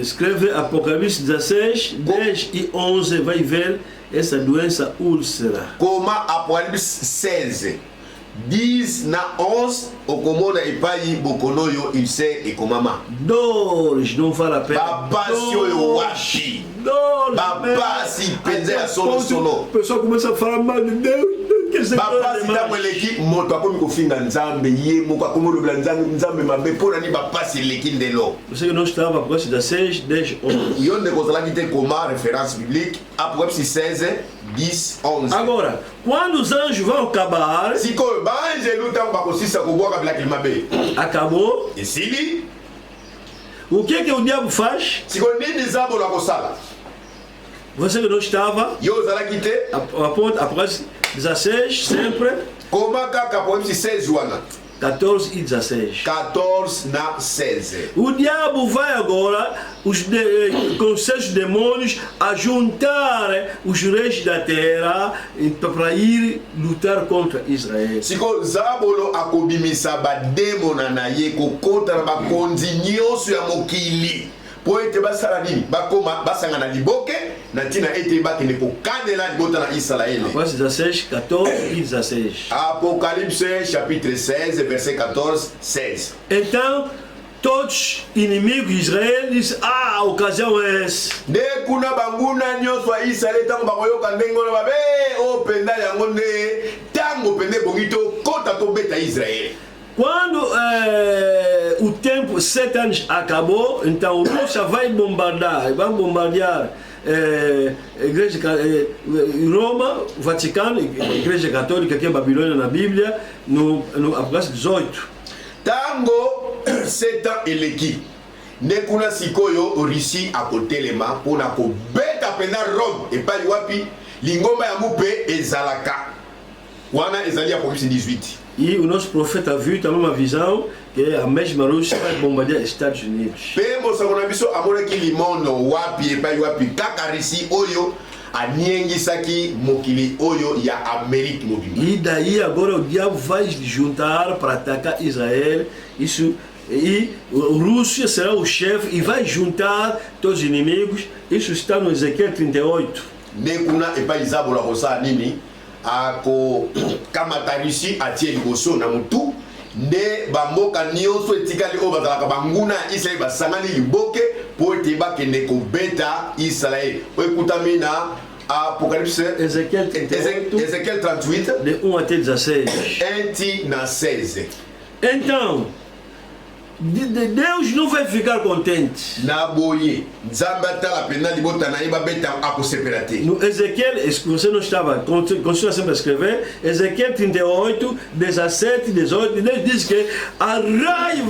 Escreve Apocalipse 16, 10 e 11, vai ver essa doença úlcera. Coma Apocalipse 16, 10 na 11, okomona epai bokonoyo ilse ekomama. Dores, não vale a pena. Babasi oyo washi. Dores. Babasi penze ya solo. O pessoal começa a falar mal de Deus. Babasi tamweleki moto akomi kofinga Nzambe ye moko akomolobela Nzambe mabe pona ni babasi eleki ndelo. Você que não estava, Apocalipse 16, 10, 11. Yo ndeko ozalaki te koma référence biblique Apocalipse 16, 10, 11. Agora, quando os anjos vão acabar, sikoyo baangelu ntango bakosisa kobwaka bilakeli mabe acabou. esili. O que o diabo faz? Sikoyo nini nzambe akosala? Você que não estava, yo ozalaki te Apocalipse 16, sempre. Koma kaka Apocalipse 16 wana 14 e 16. 14 na 16. O diabo vai agora com seus demônios a juntar os reis da terra para ir lutar contra Israel. Siko zabolo akobimisa bademona na ye kokota ba konzi nyonso ya mokili. Po ete basala nini bakoma basangana liboke na tina ete bakende kokandela libota na Israel. Apocalipse 16, 14 e 16. Apocalypse chapitre 16 verset 14, 16. Então todos inimigos d'Israël disent ah occasion est. nde kuna banguna nyonso ya Israele tango bakoyoka ndenge wana babe o penda yango nde tango pende bongito kota to beta Israele. Quando o tempo 7 anos acabou, então Rússia vai bombardear igreja Roma, Vaticano, igreja católica aqui em Babilônia na Bíblia, no Apocalipse 18. Tango 7 ans eleki nde kuna sikoyo Russie akotelema mpona kobeta penda Rome epai wapi lingomba ya mupe ezalaka wana ezali Apocalipse 18. E o nosso profeta viu também uma visão que a mesma Rússia vai bombardear os Estados Unidos. Pe mosango na biso amonaki limono wapi epai wapi kaka Russie oyo aniengisaki mokili oyo ya Amérique mobimba. E daí agora o diabo vai juntar para atacar Israel. Isso, e a Rússia será o chefe e vai juntar todos os inimigos. Isso está no Ezequiel 38. Nde kuna epai zabola kosala nini ako kamata Russie atie liboso na mutu nde bamboka nyonso etikali oyo bazalaka banguna ya Israel basangani liboke po ete bakende kobeta Israel oyo ekutami na Apocalypse Ezequiel 38 de 1 até 16. 1 ti na 16. Então Deus não vai ficar contente. Na boye nzambe atala pena libota na ye babeta akosepela te. No Ezequiel, você não estava, continua sempre a escrever, Ezequiel 38, 17, 18, Deus diz que a raia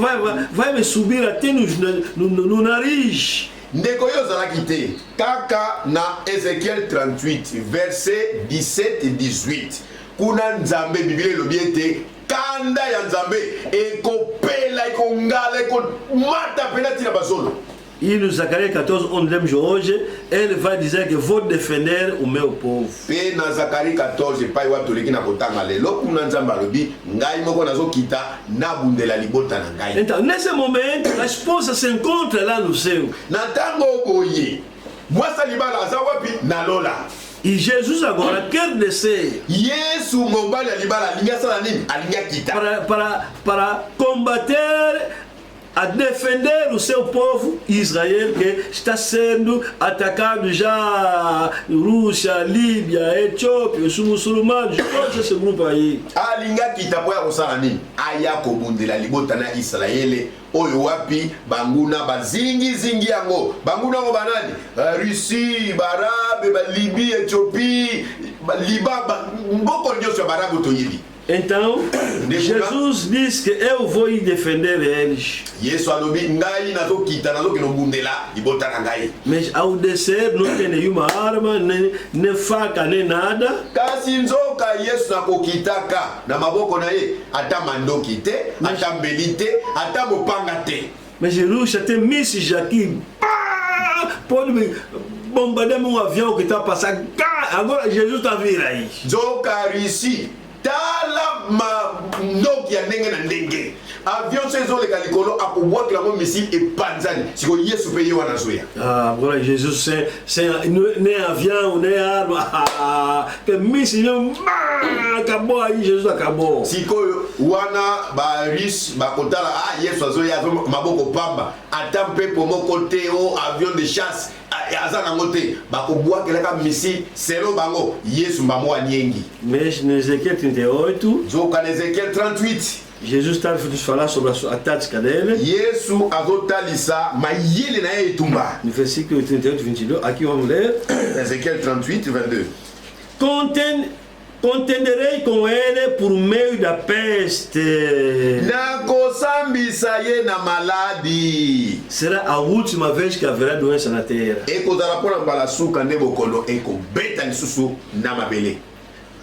vai me subir até no nariz. Ndeko yo ozalaki te kaka na Ezequiel 38 verset 17 et 18 kuna nzambe biblia elobi ete kanda ya nzambe ekopela ekongala ekomata pena tina bazolo. E no Zacarias 14, onde lemos hoje, ele vai dizer que vou defender o meu povo. Pe na Zacarias 14 pai watoleki na kotanga lelo kuna nzambe alobi ngai moko nazokita nabundela libota na ngai. Então, nesse momento, a esposa se encontra lá no céu. Na tango boye mwasa libala aza wapi na lola. E Jesus agora quer descer Yesu mobali ya libala alingi asala nini? Alingi akita para combater, a defender o seu povo Israel, que está sendo atacado já Rússia, Líbia, Etiópia, os muçulmanos, todo esse grupo aí. Alingi akita po ya kosala nini? Aya kobundela libota na Israele oyo wapi banguna bazingi yango banguna ngo banani Russie, Barabe, Libye, Éthiopie, Liban, mboko nyonso ya Barabe toyebi. Então, Jesus diz que eu vou ir defender eles. Yesu alobi ngai nazokita nazokino bundela libota na ngai. Mas ao descer não tem nenhuma arma, nem faca, nem nada. Kasi nzoka Yesu nakokitaka na maboko na ye ata mandoki te, ata mbeli te, ata mopanga te. Mas Rússia tem mísseis aqui. Pode bombardear um avião que está passando. Agora Jesus está vindo aí. Nzoka Russie tala mandoki ya ndenge na ndenge. Avion se ezoleka likolo akobwakela mo missile epanzani siko Yesu pe ye wana zoya. Agora Jesus sem nem avião, nem arma. Que missile acabou aí, Jesus acabou. Siko wana ba Russe bakotala Yesu azoya maboko pamba ata mpepo moko te o avion de chasse aza nango te bakobwakelaka missile selo bango Yesu mbamo aniengi. Mas no Ezequiel 38 zoka na Ezequiel 38 Jesus está nos falar sobre a tática dele. Yesu azotalisa mayele na ye etumba. No versículo 38, 22, aqui vamos ler. Ezequiel 38, 22. Contenderei com ele por meio da peste. Nakosambisa ye na maladi. Será a última vez que haverá doença na terra. Ekozala pona mbala suka nde bokono ekobeta lisusu na mabele.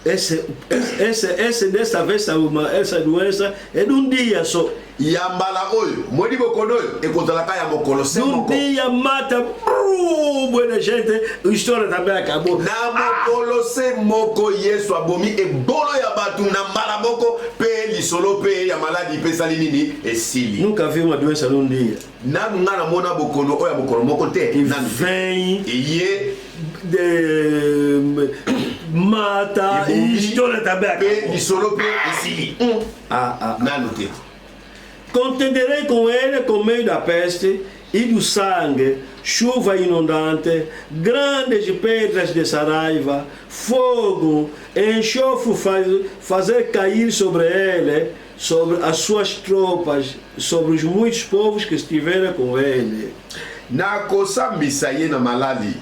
Dessa vez essa doença é de dia só. Yambala oyo modi bokono oyo ekozalaka ya mokolo se moko. Dia mata muita gente, a história também acabou. Na mokolo se moko Yesu abomi ebolo ya batu na mbala moko pe lisolo pe ya maladi pe sali nini esili. Nunca vi uma doença num dia. Nanu ngana mona bokono oyo mokolo moko te. Nanu vem eye de mata e história também pe lisolo pe esili. Nanu te. Contenderei com ele com meio da peste e do sangue, chuva inundante, grandes pedras de saraiva, fogo, enxofre fazer cair sobre ele, sobre as suas tropas, sobre os muitos povos que estiveram com ele. Na kosambisa ye na malali,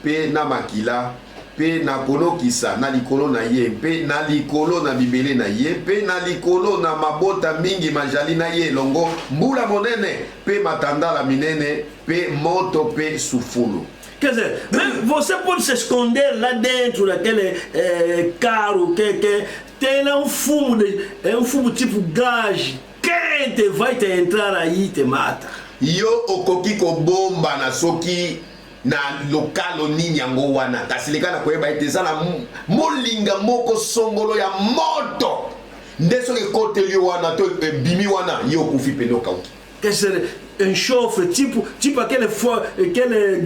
pe na makila, pe na kolokisa na likolo na ye, pe na likolo na bibele na ye, pe na likolo na mabota mingi majali na ye longo, mbula monene, pe matandala minene, pe moto, pe sufulu. Quer dizer, você pode se esconder lá dentro daquele carro que tem lá um fumo tipo gás quente, vai te entrar aí e te mata. Yo okoki ko bomba na soki na lokalo nini yango wana kasilika na koyeba iteza na molinga moko songolo ya moto ndeso ke kote yo wana to bimi wana yo kufi peno kauki. Quer dizer, enxofre, tipo aquele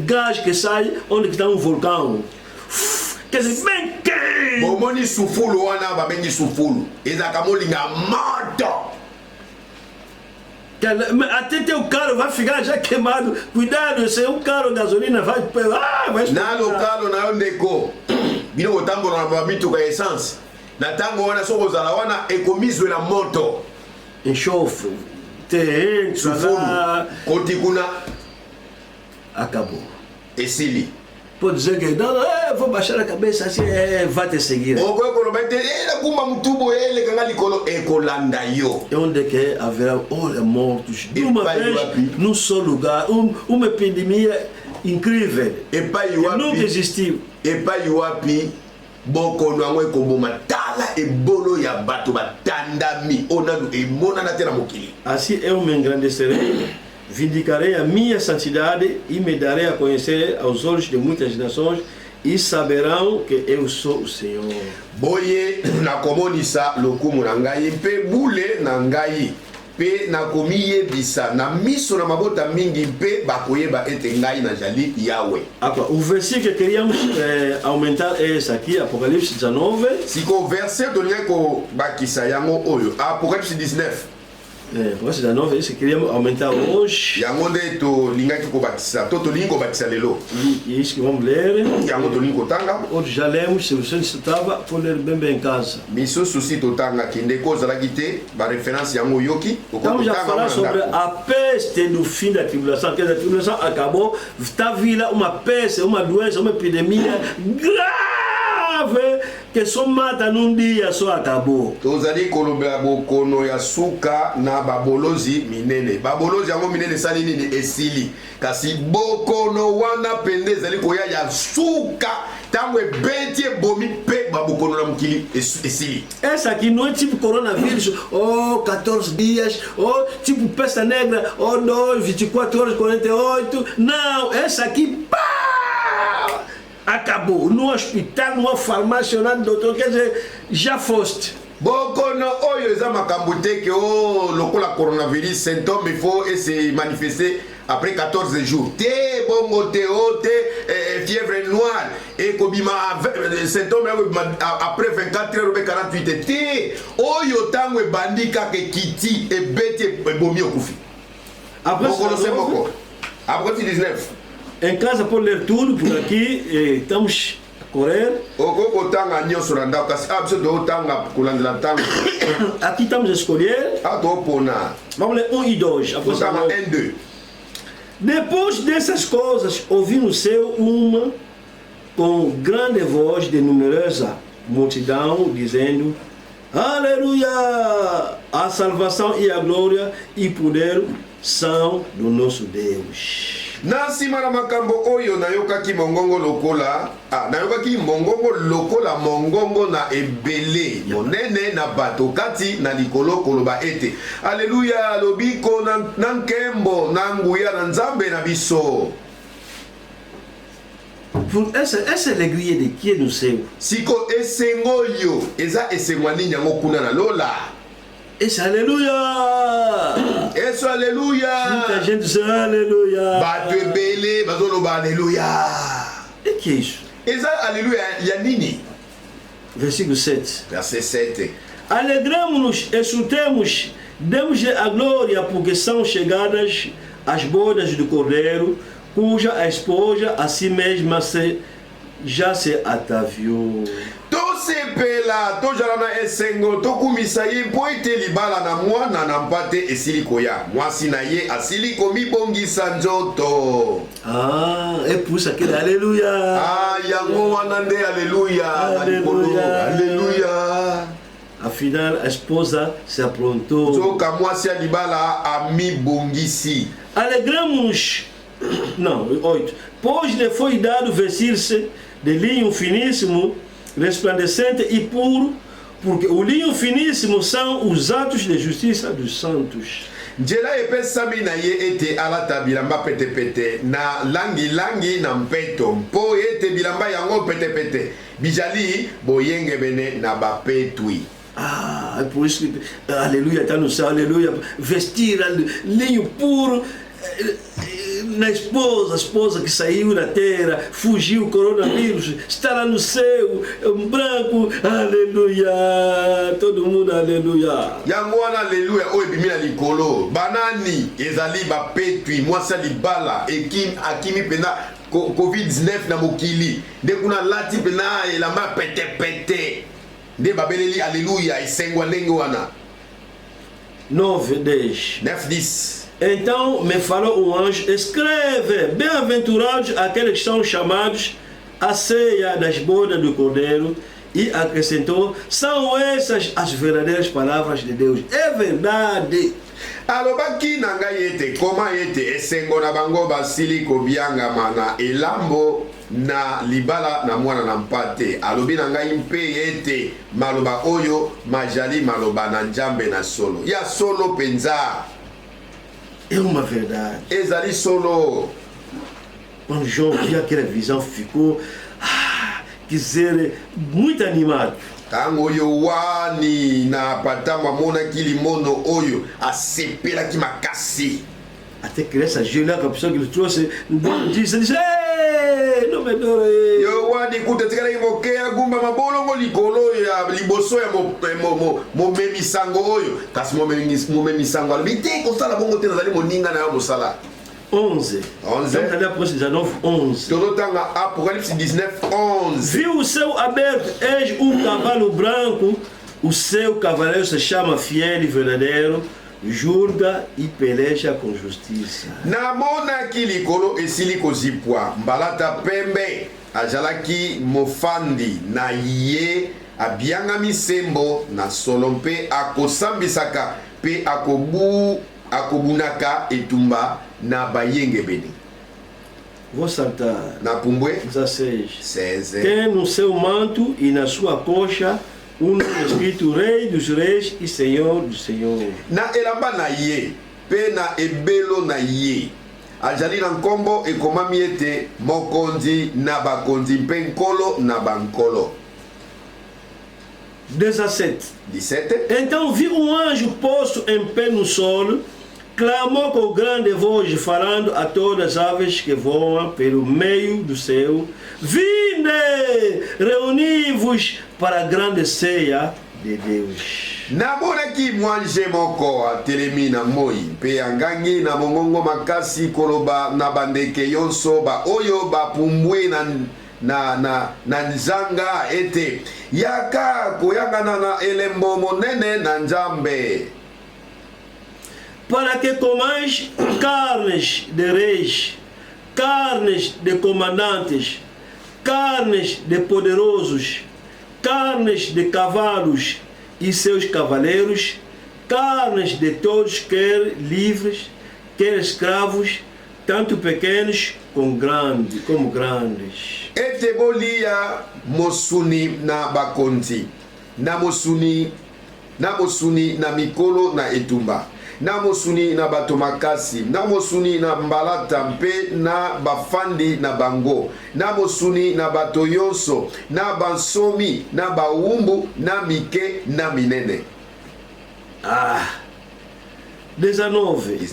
gás que sai onde está um vulcão. Quer dizer, bem quente. Bomoni sufulu wana babengi sufulu. Ezaka molinga moto. Até teu carro vai ficar já queimado. Cuidado, se um carro gasolina vai na lokalo na yo ndeko. Bino kotambola na bamituka ya essence. Na tango wana soko zala wana ekomizwe na moto. Enxofre. Sufulu. Koti kuna acabou. Esili. Pode dizer que não, vou baixar a cabeça assim, vai te seguir. É onde que haverá olha mortos de uma vez num só lugar, uma epidemia incrível que nunca existiu. Boko no ekoboma tala ebolo ya bato batandami onanu emona na tena mokili. Assim eu me engrandecerei, vindicarei a minha santidade e me darei a conhecer aos olhos de muitas nações e saberão que eu sou o Senhor. Boye na komonisa lokumu na ngai pe bule na ngai pe na komiye bisa na miso na mabota mingi pe bakoyeba ete ngai na jali Yahweh. Agora, o versículo que queríamos aumentar é esse aqui, Apocalipse 19. Si ko verset do nyako bakisa yango oyo Apocalipse 19. Apocalipse 19, esse queríamos aumentar hoje. Yango nde to lingaki ko bakisa, to lingo bakisa lelo. E isso que vamos ler. Yango to lingo tanga. Hoje já lemos, se você estava, pode ler bem em casa. Miso susi to tanga kinde koza la gite, ba referência yango yoki. Estamos a falar sobre a peste do fim da tribulação, que a tribulação acabou, está vindo uma peste, uma doença, uma epidemia grave que só mata num dia, só acabou. Tozali kolobela bokono ya suka na babolozi minene. Babolozi yango minene sali nini esili. Kasi bokono wana pende zali koya ya suka. Tango ebeti bomi pe babokono na mukili esili. Essa aqui não é tipo coronavírus, 14 dias, tipo peste negra, 24 horas, 48. Não, essa aqui, pá! Acabou. No hospital, numa farmácia, no doutor, quer dizer, já foste. Bokono oyo eza makambo te ke lokola coronavirus symptôme il faut se manifester après 14 jours. Te bongo te fièvre noire et kobima symptôme après 24 heures ou 48 te oyo tango ebandika ke kiti ebeti bomi okufi. Après 19. Em casa pode ler tudo por aqui, estamos a correr. Aqui estamos a escolher. Vamos ler 1 e 2. 1, 2. Depois dessas coisas, ouvi no céu uma com grande voz de numerosa multidão dizendo: Aleluia! A salvação e a glória e poder são do nosso Deus. Nasima na makambo oyo nayokaki mongongo lokola nayokaki mongongo lokola mongongo na ebele monene na bato kati na likolo koloba ete Alléluia lobiko na nkembo na nguya na nzambe na biso. Essa alegria de qui no céu. Siko esengo yo eza esengwani nyango kuna na lola. Esse aleluia! Esse aleluia! Muita gente diz aleluia! Bato ebele, bazoloba aleluia! E que é isso? Essa aleluia yanini? Versículo 7. Verset 7. Alegramos-nos, exultemos Demos-lhe a glória porque são chegadas as bodas do Cordeiro, cuja a esposa a si mesma já se ataviou. Tosepela tojala na esengo tokumisa ye mpo ete libala na mwana na mpate esili koya mwasi na ye asili komibongisa nzoto. Et pour ça que alléluia. Yango wana nde alléluia. Alléluia. A final a esposa se aprontou. Zoka mwasi ya libala amibongisi. Alegramos. Não, 8. Pois lhe foi dado vestir-se de linho finíssimo, resplandecente e puro, porque o linho finíssimo são os atos de justiça dos santos. Njela epesami na ye ete alata bilamba pete na langi na mpeto mpo ete bilamba yango pete bijali boyenge bene na bapetui. É por isso que aleluia está no céu, aleluia, vestir linho puro. Na esposa que saiu da terra, fugiu o coronavírus, está lá no céu, branco, aleluia, todo mundo aleluia. Yango wana aleluia oyo bimina likolo, banani ezali bapetui mwasa libala akimi pena COVID-19 na mokili, nde kuna lati pena elamba pete nde babeleli aleluia esengwa ndenge wana. 9:10. Então me falou o anjo: escreve, bem-aventurados aqueles que são chamados à ceia das bodas do Cordeiro. E acrescentou: são essas as verdadeiras palavras de Deus. É verdade. Alobaki na ngai ete koma ete esengo na bango basili kobiangama na elambo na libala na mwana na mpate. Alobi na ngai mpe ete maloba oyo majali maloba na Nzambe na solo. Ya solo penza. É uma verdade. Ezali solo. Quando João viu aquela visão, ficou muito animado. Tango oyo wani na patama mona kilimono oyo asepela ki makasi. Até que essa Julia, a pessoa que ele trouxe, disse: ei, não me dore. Yo wani kuta tikala imokea gumba mabolongo likolo ya liboso ya mo memisango oyo. Kasi mo memisango albite ko sala bongo tena zali moninga na yo mosala. 11. Estamos ali Apocalipse 19, 11. Tolotanga Apocalipse 19, 11. Viu o céu aberto, eis cavalo branco, o seu cavaleiro se chama Fiel e Verdadeiro, julga e peleja com justiça. Namona kilikolo esili kozipwa, mbalata pembe, ajalaki mofandi na ye, abianga misembo na solompe akosambisaka pe akobunaka etumba na bayenge beni. Vou saltar. Na pumbwe 16. Tem no seu manto e na sua coxa nome escrito Rei dos Reis e Senhor dos Senhores. Na elamba na ye, pe na ebelo na ye. Ajali na nkombo ekomami ete mokonzi na bakonzi mpe nkolo na bankolo. 17. Então vi um anjo posto em pé no solo, clamou com grande voz, falando a todas as aves que voam pelo meio do céu: vinde, reuni-vos para a grande ceia de Deus. Namonaki mwanje moko atelemi na moi mpe angangi na mongongo makasi koloba na bandeke yonso ba oyo bapumbwe na nzanga ete yaka koyangana na elembo monene na Nzambe. Para que comais carnes de reis, carnes de comandantes, carnes de poderosos, carnes de cavalos e seus cavaleiros, carnes de todos, quer livres, quer escravos, tanto pequenos como grandes. Ete bolia mosuni na bakonzi, na mosuni na mikolo na etumba, na mosuni na bato makasi, na mosuni na mbalata mpe na bafandi na bango, na mosuni na bato yonso, na bansomi, na bawumbu, na mike, na minene. 19.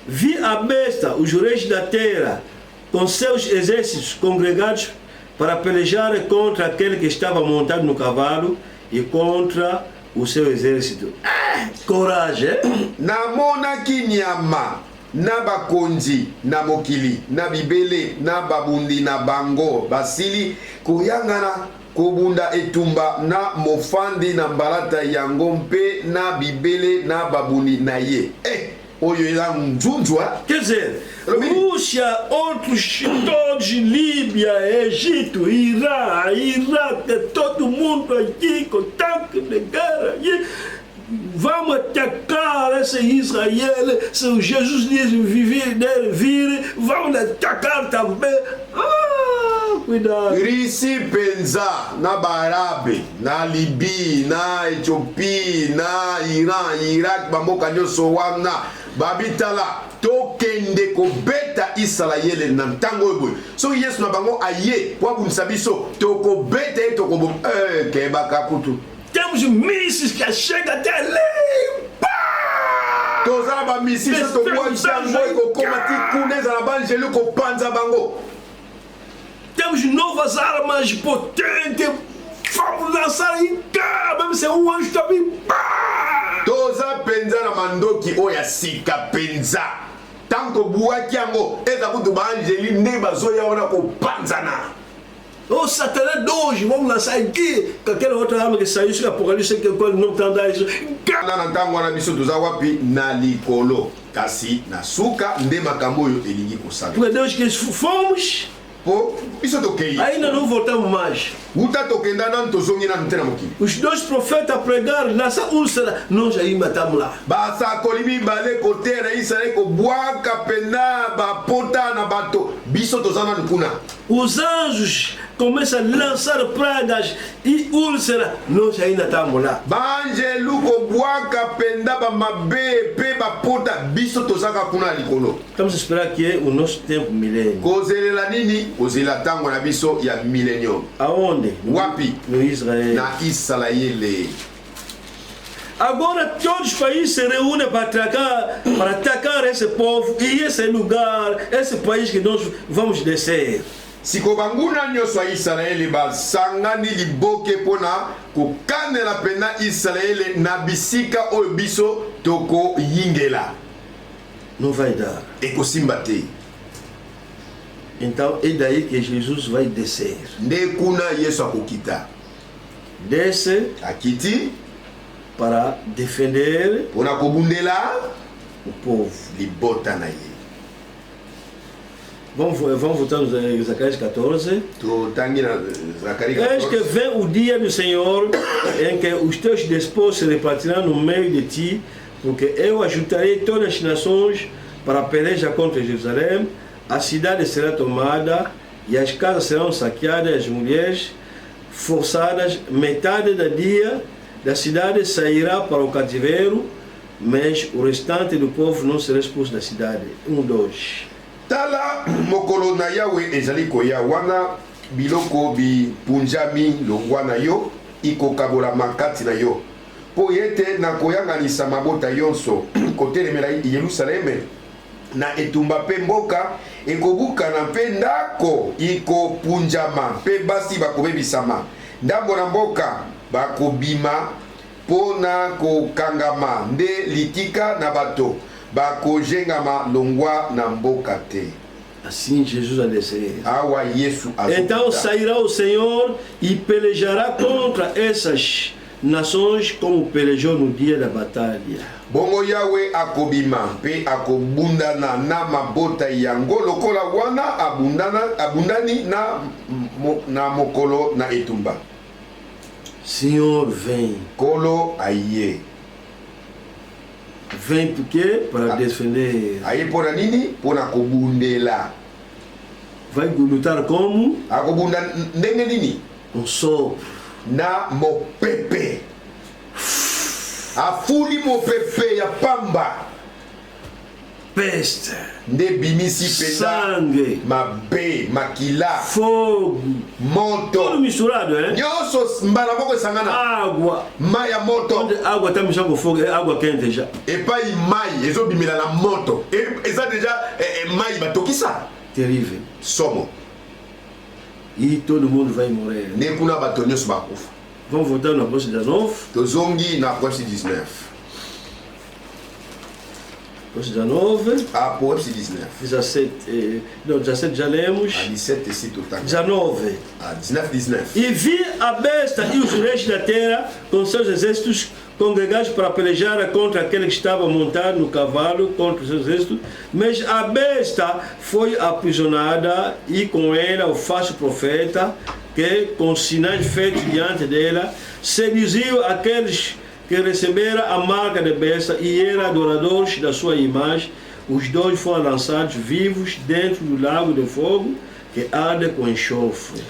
Vi a besta, os reis da terra, com seus exércitos congregados para pelejar contra aquele que estava montado no cavalo e contra o seu exército. Courage, hein? Namonaki nyama na bakonzi na mokili na bibele na babundi na bango basili koyangana kobunda etumba na mofandi na mbalata yango mpe na bibele na babundi na ye. Oyo eza nzunzwa. Quer dizer, Rússia, outros todos, Líbia, Egito, Irã, Iraque, todo mundo aqui com tanque de guerra. Vamos atacar esse Israel. Se o Jesus diz vir, vamos atacar também. Cuidado. Risi penza na Barabe, na Libye, na Ethiopie, na Iran, Irak, bamoka nyonso wana babitala tokende kobeta Israel na ntango oyo. So Yesu na bango aye po abundisa biso tokobeta ye tokobom kebaka kutu. Temos mísseis que chegam até ali. Tozala ba mísseis to kwa jango ekokoma tikuneza na banjelu kopanza bango. Temos novas armas potentes. Vamos lançar em cá, mesmo se anjo também. Toza penza na mandoki oya sika penza. Tanto buaki yango eza kutu banjeli ne bazoya wana kopanzana. O Satanás de hoje, vamos lançar aqui com aquela outra arma que saiu sobre Apocalipse, que o não está andando isso. Na ntango wana biso toza wapi na likolo kasi na suka nde makambo oyo elingi kosala. Porque Deus que fomos, po biso tokei ainda não voltamos mais. uta tokenda nanu tozongi nanu te na mokili. Os dois profetas pregaram nessa úlcera, nós aí matamos lá. basakoli mibale kotera Israel kobwaka pena bapota na bato biso toza nanu kuna. Os anjos começam a lançar pragas e úlcera, nós ainda estamos lá. banjelu kobwaka penda bamabe pe bapota biso tozaka kuna likolo. Estamos a esperar que é o nosso tempo milênio. kozelela nini? kozela ntango na biso ya millennium. Aonde? Wapi? No Israel. Na Israele. Agora todos os países se reúnem para atacar esse povo e esse lugar, esse país que nós vamos descer. sikobanguna nyonso ya Israele basangani liboke mpona kokanela pena Israele na bisika oyo biso tokoyingela. Não vai dar. Ekosimba te. Então é daí que Jesus vai descer. Nde kuna Yesu akokita. Desce Akiti para defender mpona kobundela o povo. libota na ye. Vamos voltar em Zacarias 14. Totangi na Zakari Eis que 14. vem o dia do Senhor em que os teus despojos se repartirão no meio de ti, porque eu ajuntarei todas as nações para a peleja contra Jerusalém. A cidade será tomada e as casas serão saqueadas, as mulheres forçadas. Metade do dia da cidade sairá para o cativeiro, mas o restante do povo não será expulso da cidade. 2. Tala mokolo na Yawe ezali koya wana biloko bipunjami longwa na yo ikokabola makati na yo po yete na koyanganisa mabota yonso kotelemela Yerusaleme na etumba pe mboka ekobukana pe ndako ikopunjama pe basi bakobebisama ndambo na mboka bakobima pona kokangama nde litika na bato bakojengama longwa na mboka te. Assim Jesus vai descer. Awa Yesu Então azukuta. sairá o Senhor e pelejará contra essas nações como pelejou no dia da batalha. Bongo Yawe akobima pe akobundana na mabota yango lokola wana abundani na mokolo na etumba. Senhor vem. Kolo aye. Vem porque para defender. Aye pona nini? Pona kobundela. Vai lutar como? Akobunda ndenge nini? Um sopro. Na mopepe. Afuli mopepe ya pamba. Peste. Nde bimisi penda. Sangue. Mabe, makila. Fogo. Moto. Tudo misturado, hein? Nyonso mbala moko esangana. Água. Mai ya moto. Onde água está mexendo com fogo, é água quente já. Epai mai ezobimela na moto. Eza deja mai batokisa. Terrível. Somo. E todo mundo vai morrer. Ne kuna bato nyonso bakufa. Vamos voltar na Apocalipse 19. Tozongi na Apocalipse 19. 19. Apocalipse 19. 17, não, 17 já lemos. A 17 esse total. 19. A 19, 19. E vi a besta e os reis da terra com seus exércitos congregados para pelejar contra aquele que estava montado no cavalo, contra os seus exércitos. Mas a besta foi aprisionada e com ela o falso profeta, que com sinais feitos diante dela, seduziu aqueles que receberam a marca da besta e eram adoradores da sua imagem. Os dois foram lançados vivos dentro do lago de fogo que arde com enxofre.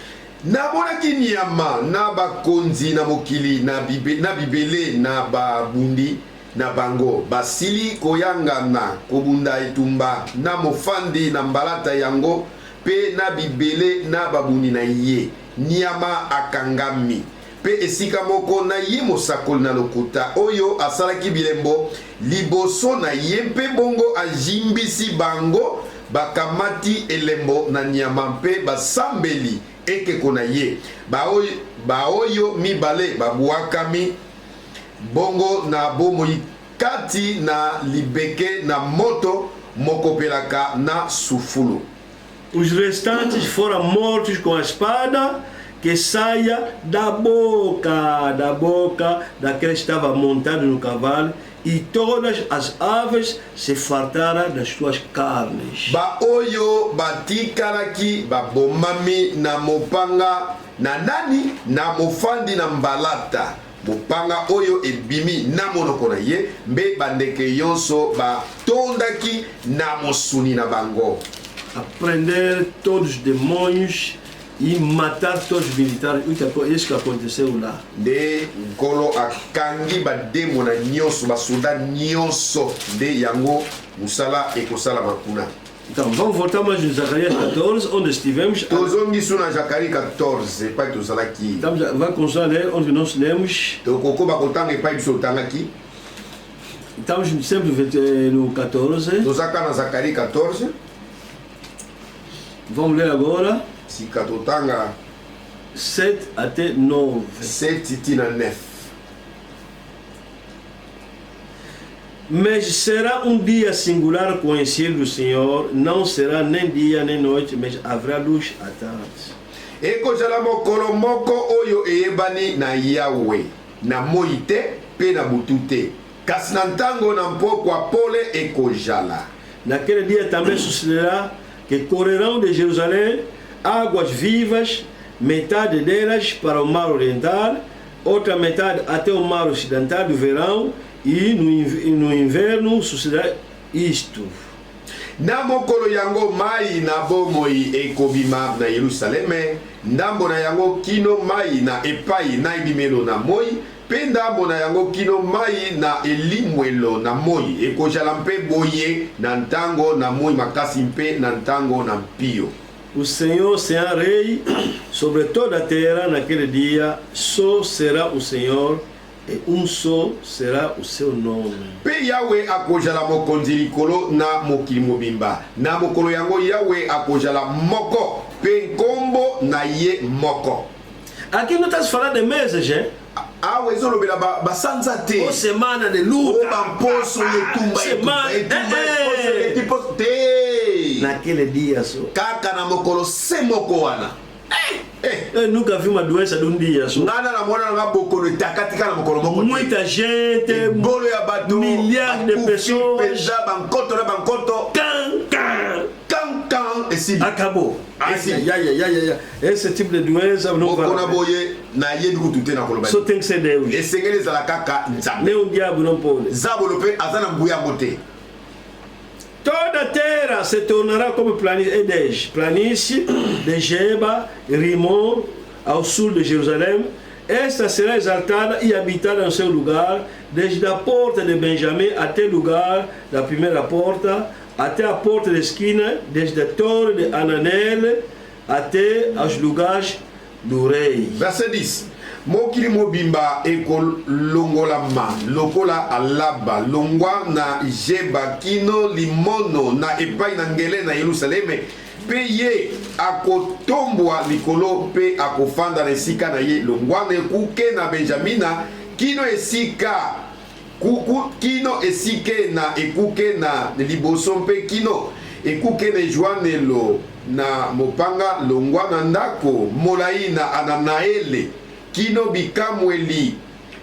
Namonaki nyama na bakonzi na mokili na bibele na babundi na bango basili koyangana kobunda etumba na mofandi na mbalata yango pe na bibele na babundi na ye nyama akangami pe esika moko na ye mosakoli na lokuta oyo asalaki bilembo liboso na ye mpe bongo ajimbisi bango bakamati elembo na nyama mpe basambeli ekeko na ye baoyo mibale babwakami bongo na bomoi kati na libeke na moto mokopelaka na sufulu. Os restantes foram mortos com a espada que saia da boca daquele que estava montado no cavalo, e todas as aves se fartaram das suas carnes. Baoyo batikalaki babomami na mopanga na nani na mofandi na mbalata mopanga oyo ebimi na monoko na ye mbe bandeke yonso batondaki na mosuni na bango. Aprender todos os demônios e matar todos os militares. Isso que aconteceu lá. De nkolo akangi bademo na nyonso basoda nyonso de yango musala ekosala makuna. Então vamos voltar mais em Zacarias 14, onde estivemos. Tozongi suna Zacarias 14 pai tozalaki. Então vai continuar a ler onde nós lemos. Tokoko bakotanga pai bisotangaki. Estamos sempre no 14. Tozaka na Zacarias 14. Vamos ler agora. Sikatotanga 7 até 9. 7 tina 9. Mas será dia singular conhecido do Senhor, não será nem dia nem noite, mas haverá luz à tarde. Ekozala mokolo moko oyo eyebani na Yahweh, na moi te pe na butu te, kasi na ntango na mpokwa pole ekozala. Naquele dia também sucederá que correrão de Jerusalém águas vivas, metade delas para o mar oriental, outra metade até o mar ocidental do verão, e no inverno sucederá isto. Na mokolo yango mai na bomoi ekobima na Yerusaleme, ndambo na yango kino mai na epai na ebimelo na moi, pe ndambo na yango kino mai na elimwelo na moi, ekozala mpe boye na ntango na moi makasi mpe na ntango na mpio. O Senhor será rei sobre toda a terra naquele dia, só será o Senhor e só será o seu nome. Pe Yahweh akozala mokonzi likolo na mokili mobimba. Na mokolo yango Yahweh akozala moko pe nkombo na ye moko. Aqui não está se falando de meses, hein? Awe ezolobela basanza te. O semana de luta. Bamposo yetumba semana te. Naquele dia só. Kaka na mokolo se moko wana. Eu nunca vi uma doença de dia só. Ngana na mwana na bokolo takatika na mokolo moko. Muita gente, bolo ya bato, milhares de pessoas. Pesa bankoto na bankoto. Can. Esse acabou. Esse tipo de doença não vai. Só tem que ser Deus. Nem o diabo não pode. Toda a terra se tornará como planície de Geba, Rimon, ao sul de Jerusalém. Esta será exaltada e habitada no seu lugar, desde a porta de Benjamim até o lugar da primeira porta, até a porta da esquina, desde a torre de Ananel até aos lugares do rei. Verset 10. Mokili mobimba eko longolama lokola alaba longwa na Jeba kino limono na epai na ngele na Yerusaleme pe ye akotombwa likolo pe akofanda na esika na ye longwa na ekuke na Benjamina kino esika kino esike na ekuke na liboso mpe kino ekuke na ejwanelo na mopanga longwa na ndako molai na Ananaele kino bikamweli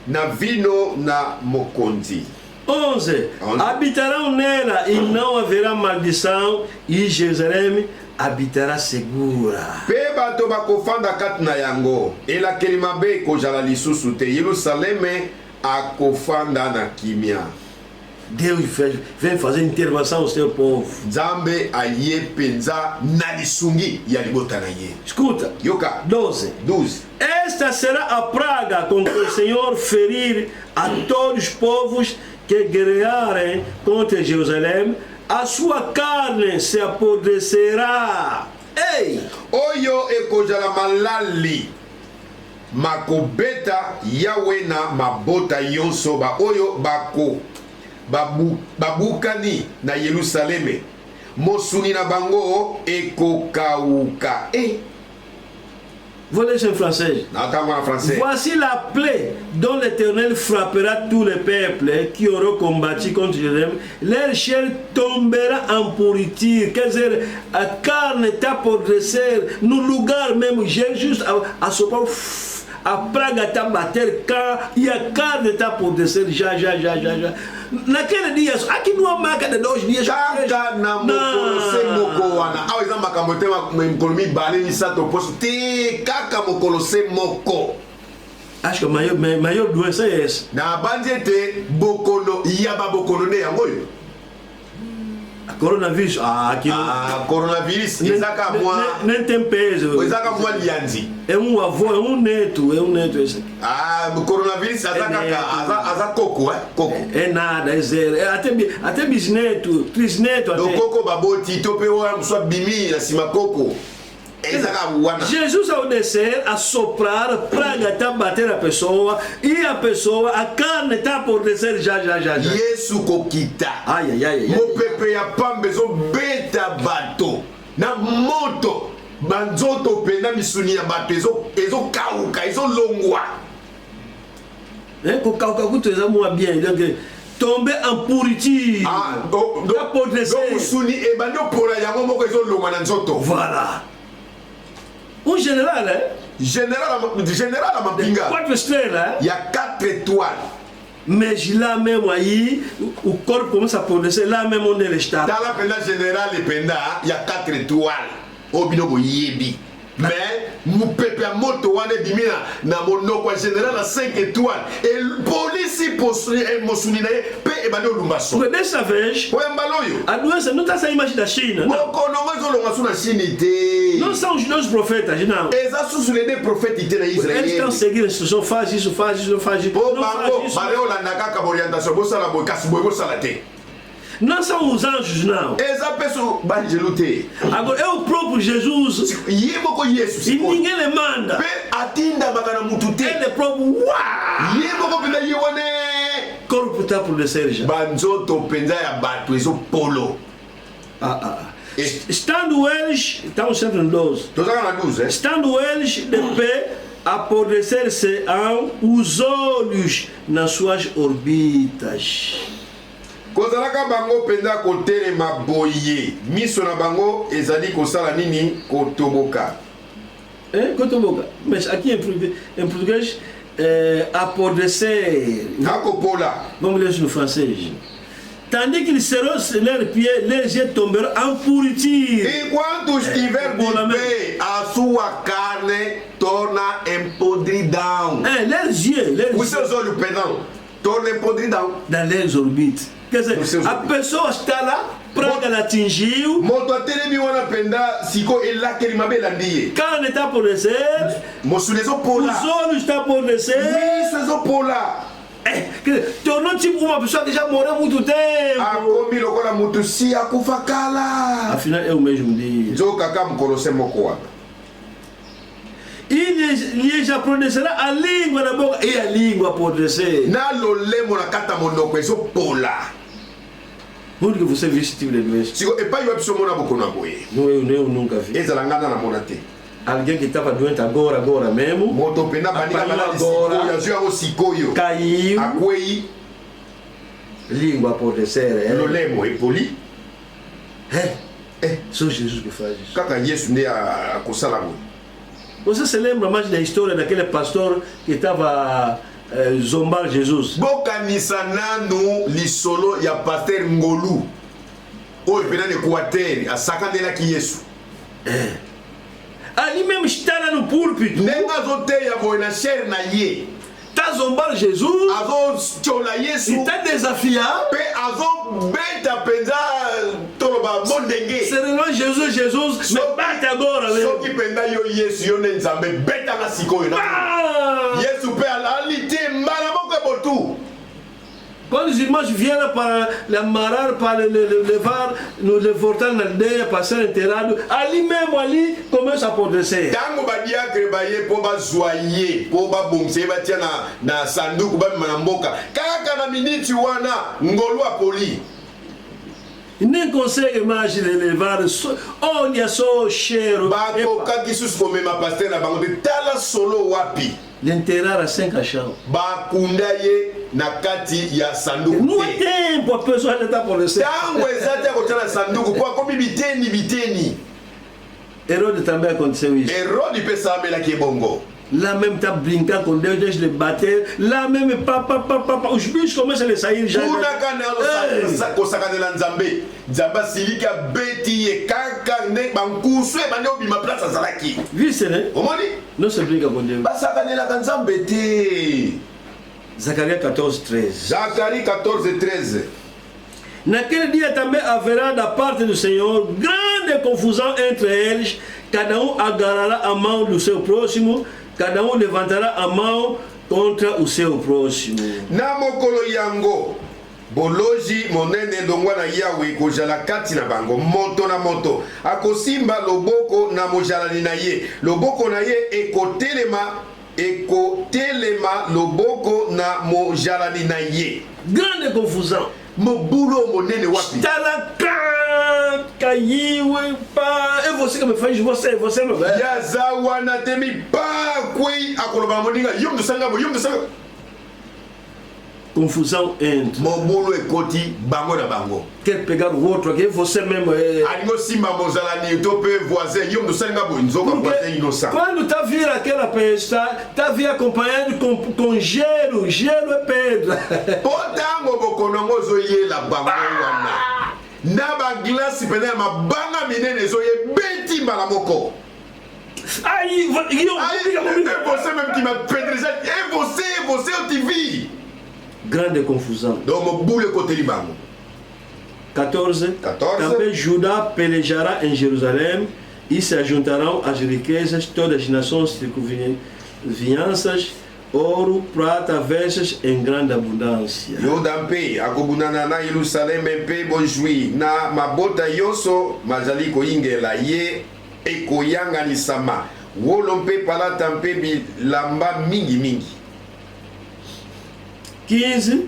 na vino na mokonzi. 11. Habitarão nela e não haverá maldição, e Jerusalém habitará segura. Pe bato bakofanda kati na yango elakeli mabe ekozala lisusu te. Yerusaleme akofanda na kimia. Deus vem fazer intervenção ao seu povo. Nzambe aye penza na lisungi ya libota na ye. Escuta. Yoka. 12. Esta será a praga com que o Senhor ferir a todos os povos que guerrearem contra Jerusalém. A sua carne se apodrecerá. Ei! Oyo ekozala malali makobeta yawe na mabota yonso ba oyo bako babukani na Yerusaleme mosuni na bango ekokauka. Vou ler en français. Voici la plaie dont l'Éternel frappera tous les peuples qui auront combattu contre Jérusalem. Leur chair tombera en pourriture. Quer dizer, a carne está por descer no lugar mesmo. Jesus a soprar, a praga está a bater cá e a carne está por descer já. Naquele dia, aqui não há marca de 2 dias. Kaka na mokolo se moko wana. Awa eza makambo te mokolo mibale misato poso te kaka mokolo se moko. Acho que a maior doença é essa. Na bandi ete bokolo yaba bokolo ne yango yo. Coronavírus, coronavírus, ezaka mwa nem tem peso. Ezaka mwa lianzi. É avô, é um neto esse aqui. Coronavírus aza coco, coco. É nada, é zero. É até bisneto, trisneto até. Do coco baboti, tope wa mswa bimi na sima coco. Jesus ao descer, a soprar, praga está a bater a pessoa e a pessoa, a carne está por descer já. Yesu kokita. Ai. Mo pepe ya pambe zo beta bato na moto banzoto pena misuni ya bato ezo kauka ezo longwa. Ko kauka kuto eza moi bien donc tomber en pourriture. Donc misuni e bando pora yango moko ezo longwa na nzoto. Voilà. Un général, Général à Mapinga. 4 estrelles, Il y a 4 étoiles. Mais là même, le corps commence à progresser. Là même, on est le stade. Dans la penda générale, il y a 4 étoiles. Au binogo yebi. Mais, mon pépé à moto, on est bimina. Na monoko général à 5 étoiles. Et police, et mosunina, pe et bano lumbaso. Mais dès ça veille, à nous, c'est notre ça image de la Chine. Non, on a Chine. Non, ça, on prophètes. Et ça, sous les deux prophètes étaient dans Israël. Est-ce qu'on seguit l'instruction, phase. Oh, Marco, Maréo, la Nakaka, orientation, bossa la bocasse, bossa la tête. Não são os anjos, não. Agora é o próprio Jesus. E ninguém lhe manda. Ele próprio. O corpo está por descer já. Estando eles, estamos sempre no 12. Estando eles de pé, apodrecer-se os olhos nas suas orbitas. Kozalaka bango penda kotelema boye miso na bango ezali kosala nini kotoboka. Kotoboka. Mas aqui em português apodrecer. Akopola. Vamos ler isso no francês. Tandis qu'ils seront leurs pieds, leurs yeux tomberont en pourriture. Enquanto estiver de pé, a sua carne torna empodridão. Leurs yeux. Os seus olhos, perdão, torna empodridão. Dans leurs orbites. Quer dizer, a pessoa está lá, praga ela atingiu. Moto atelemi wana penda siko elakeli mabe landiye. Carne está por descer. Mosulezo pola. Os olhos estão por descer. Isso é pola. Tornou tipo uma pessoa que já morou muito tempo. Akomi lokola mutu si akufa kala. Afinal é o mesmo dia. Zo kaka mkolose moko. Il lhes apodrecerá a língua na boca e a língua apodrecer. Na lolemo na kata monoko ezo pola. Onde que você viu esse tipo de doença? Se e pai wapso mona boko na boye. Não, eu nunca vi. Ezalangana na monate. Alguém que estava doente agora mesmo. Moto pena bandiga bana sikoyo, yazua o sikoyo. Caiu. Akwei. Língua pode ser. lolemo epoli. Só Jesus que faz isso. Kaka Yesu nde akosala ngo. Você se lembra mais da história daquele pastor que estava zombar Jesus? Bokanisa nanu lisolo ya pasteur Ngolu. Oyo pena ne Equateur asakandelaki Yesu. Ali mesmo está lá no púlpito. Ndenge azoteya boye na chair na ye. Está zombar Jesus. Azotyola Yesu. Está desafiar. Pe azobeta penza toloba mondenge. Sérieux Jesus, me bate agora. Soki penda yo Yesu yo ne nzambe beta na sikoyo na. Yesu pe alite mbala moko botu. Quando os irmãos vieram para amarrar, para levar, nos levantar na aldeia, para ser enterrado, ali mesmo, ali, começa a apodrecer. Tango badiakre baye po bazwaye, po babomse batia na sanduku ba manamboka. Kaka na minute wana Ngolu apoli. Nem consegue mais levar, olha só o cheiro. Bako kaki sus comme ma pasteur na bango de tala solo wapi. L'enterrar à 5 achats. Bakundaye na kati ya sanduku. No tempo a pessoa já está apodrecendo. Tango ezate akotana sanduku kwa komi biteni. Hérode também aconteceu isso. Hérode pesa amela ki bongo. Lá mesmo está brincando com Deus, Deus lhe bater. Lá mesmo, os bichos começam a sair já. Kuna kana kosakanela nzambe. Nzamba silika beti ye kaka ne bankuswe bande obima place azalaki. Viste, né? Omoni? Não se brinca com Deus. Basakanela nzambe te. Zacharie 14:13. Zacharie 14:13. Naquele dia também haverá da parte do Senhor grande confusão entre eles. Cada um agarrará a mão do seu próximo. Cada um levantará a mão contra o seu próximo. Na mokolo yango boloji monene ndongwa na Yahweh kozala kati na bango moto na moto akosimba loboko na mojalani na ye loboko na ye ekotelema loboko na mojalani na ye. Grande confusão. Mobulo monene wapi? Caiu, pá. É você que me faz, você me vai. Yazawana temi pa kui akoloba moninga yum do sanga. Confusão entre. Mobulo ekoti bango na bango. Quer pegar o outro aqui, você mesmo é. Alingo simba mozalani tope voisin yum do sanga bo nzoka voisin innocent. Quando tá vir aquela pesta, tá vir acompanhado com gelo é pedra. Potango bokonongo zoye la bango wana. Na ba glace pena mabanga minene zoye beti mbala moko. Aí, você mesmo qui m'a pédrisé, et você au TV. Grande confusão. Donc mon boule côté Libango. 14. Também Judá pelejará em Jerusalém e se ajuntarão as riquezas, todas as nações circunvizinhanças, ouro, prata, vestes em grande abundância. Yodampe, akobunana na Jerusalém mpe bojui na mabota yoso mazaliko ingela ye ekoyanga ni sama. Wolompe palata mpe bilamba mingi. 15.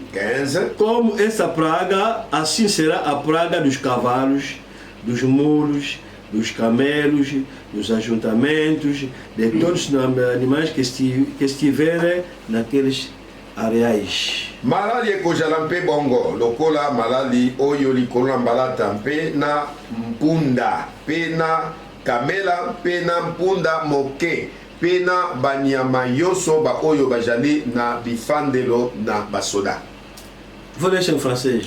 Como essa praga, assim será a praga dos cavalos, dos mulos, dos camelos, dos ajuntamentos, de todos os animais que estiverem naqueles areais. Malali ekozala mpe bongo lokola malali oyo likolo na mbalata mpe na mpunda mpe na kamela mpe na mpunda moke mpe na banyama yoso ba oyo bajali na bifandelo na basoda. Vou deixar em français.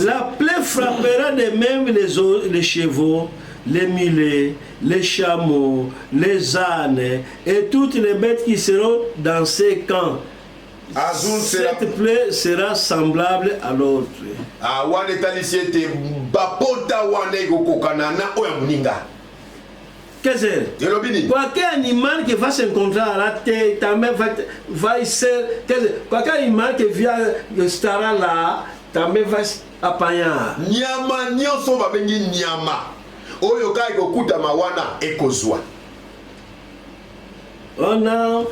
La plaie frappera de même les chevaux, les mulets, les chameaux, les ânes et toutes les bêtes qui seront dans ces camps. Cette plaie sera semblable à l'autre. Quer dizer, qualquer animal que va se encontrar lá também vai ser. Quer dizer, qualquer animal que estará lá também vai apanhar. Nyama nyonso babengi nyama. Oyo kai kokuta mawana ekozwa. Oh não,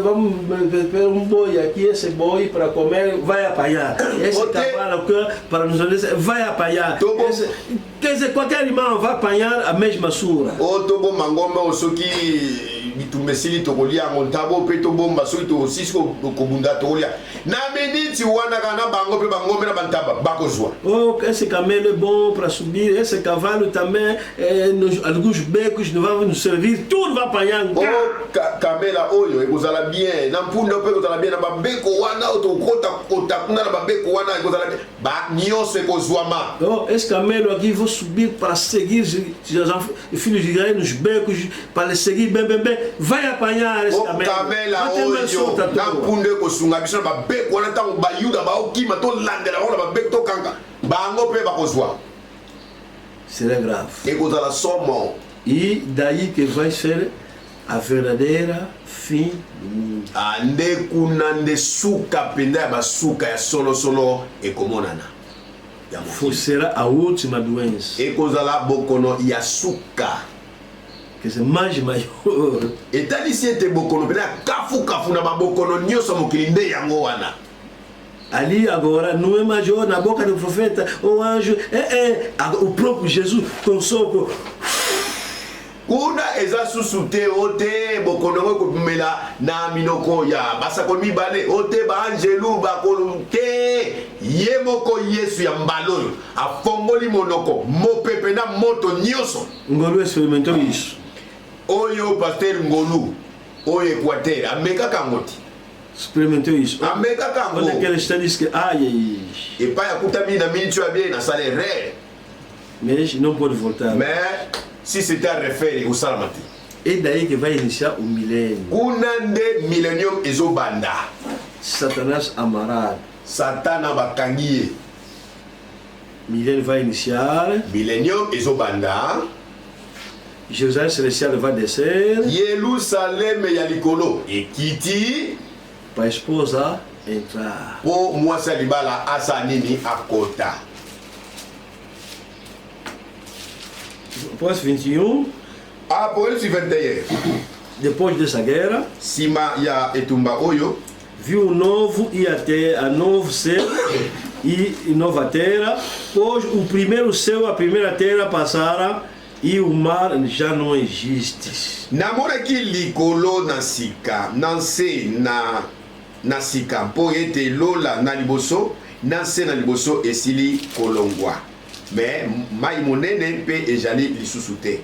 vamos ver boi aqui, esse boi para comer vai apanhar. Esse cavalo para nos obedecer vai apanhar. Quer dizer, qualquer animal vai apanhar a mesma sura. Otobo mangomba osoki bitumba esili tokolia yango ntabo mpe tobomba soki tosisi kobunda tokolia na miniti wana kana bango mpe bangombe na bantaba bakozwa. Oh, esse camelo é bom para subir, esse cavalo também, alguns becos não vão nos servir, tudo vai apanhar. Oh, camela oyo ekozala bien na mpunda mpe ekozala bien na babeko wana otokota kotakuna na babeko wana ekozala bien ba nyonso ekozwama. Oh, esse camelo aqui vou subir para seguir os filhos de Israel nos becos, para seguir bem, vai apanhar esse camelo. Camela oyo na mpunda ekosunga biso na babeko wana ntango bayuda baokima tolandela bango na babeko tokanga bango mpe bakozwa. Será grave. Ekozala somo. E daí que vai ser a verdadeira fim do mundo. Ande kuna nde suka penda ya basuka ya solo ekomonana. Será a última doença. Ekozala bokono ya suka. Que é mais maior. Etalisi ete bokono pena kafu na babokono nyonso mokili nde yango wana. Ali agora não é maior na boca do profeta ou anjo, o próprio Jesus com sopro. Kuna eza susu te ote bokono komela na minoko ya basakolo mibale ote ba angelu bakolo te ye moko Yesu ya mbalo afongoli monoko mopepe na moto nyonso. Ngolu experimentou isso. Oyo pasteur Ngolu oyo Equateur ameka kangoti experimentou isso. Ameka kango. Olha aquela história diz que e pai akutami na minute ya bien na salaire. Mais não pode voltar. Mais si c'était à refaire au salamati. Et daí que vai iniciar o milênio. Kunande millennium ezobanda. Satanás amarrado. Satana bakangie. Milênio vai iniciar. Millennium ezobanda. Jerusalém celestial vai descer. Jerusalem ya likolo ekiti. Para a esposa entrar. Po mwasa libala asa nini akota. Após 21. Apocalipse 21. Depois dessa guerra. Sima ya etumba oyo. Viu o novo e a novo céu e nova terra, pois o primeiro céu e a primeira terra passaram e o mar já não existe. Namonaki likolo na sika, nanse na sika, po ete lola na liboso, nanse na liboso esili kolongwa. Mais mai monene pe ejali lisusu te.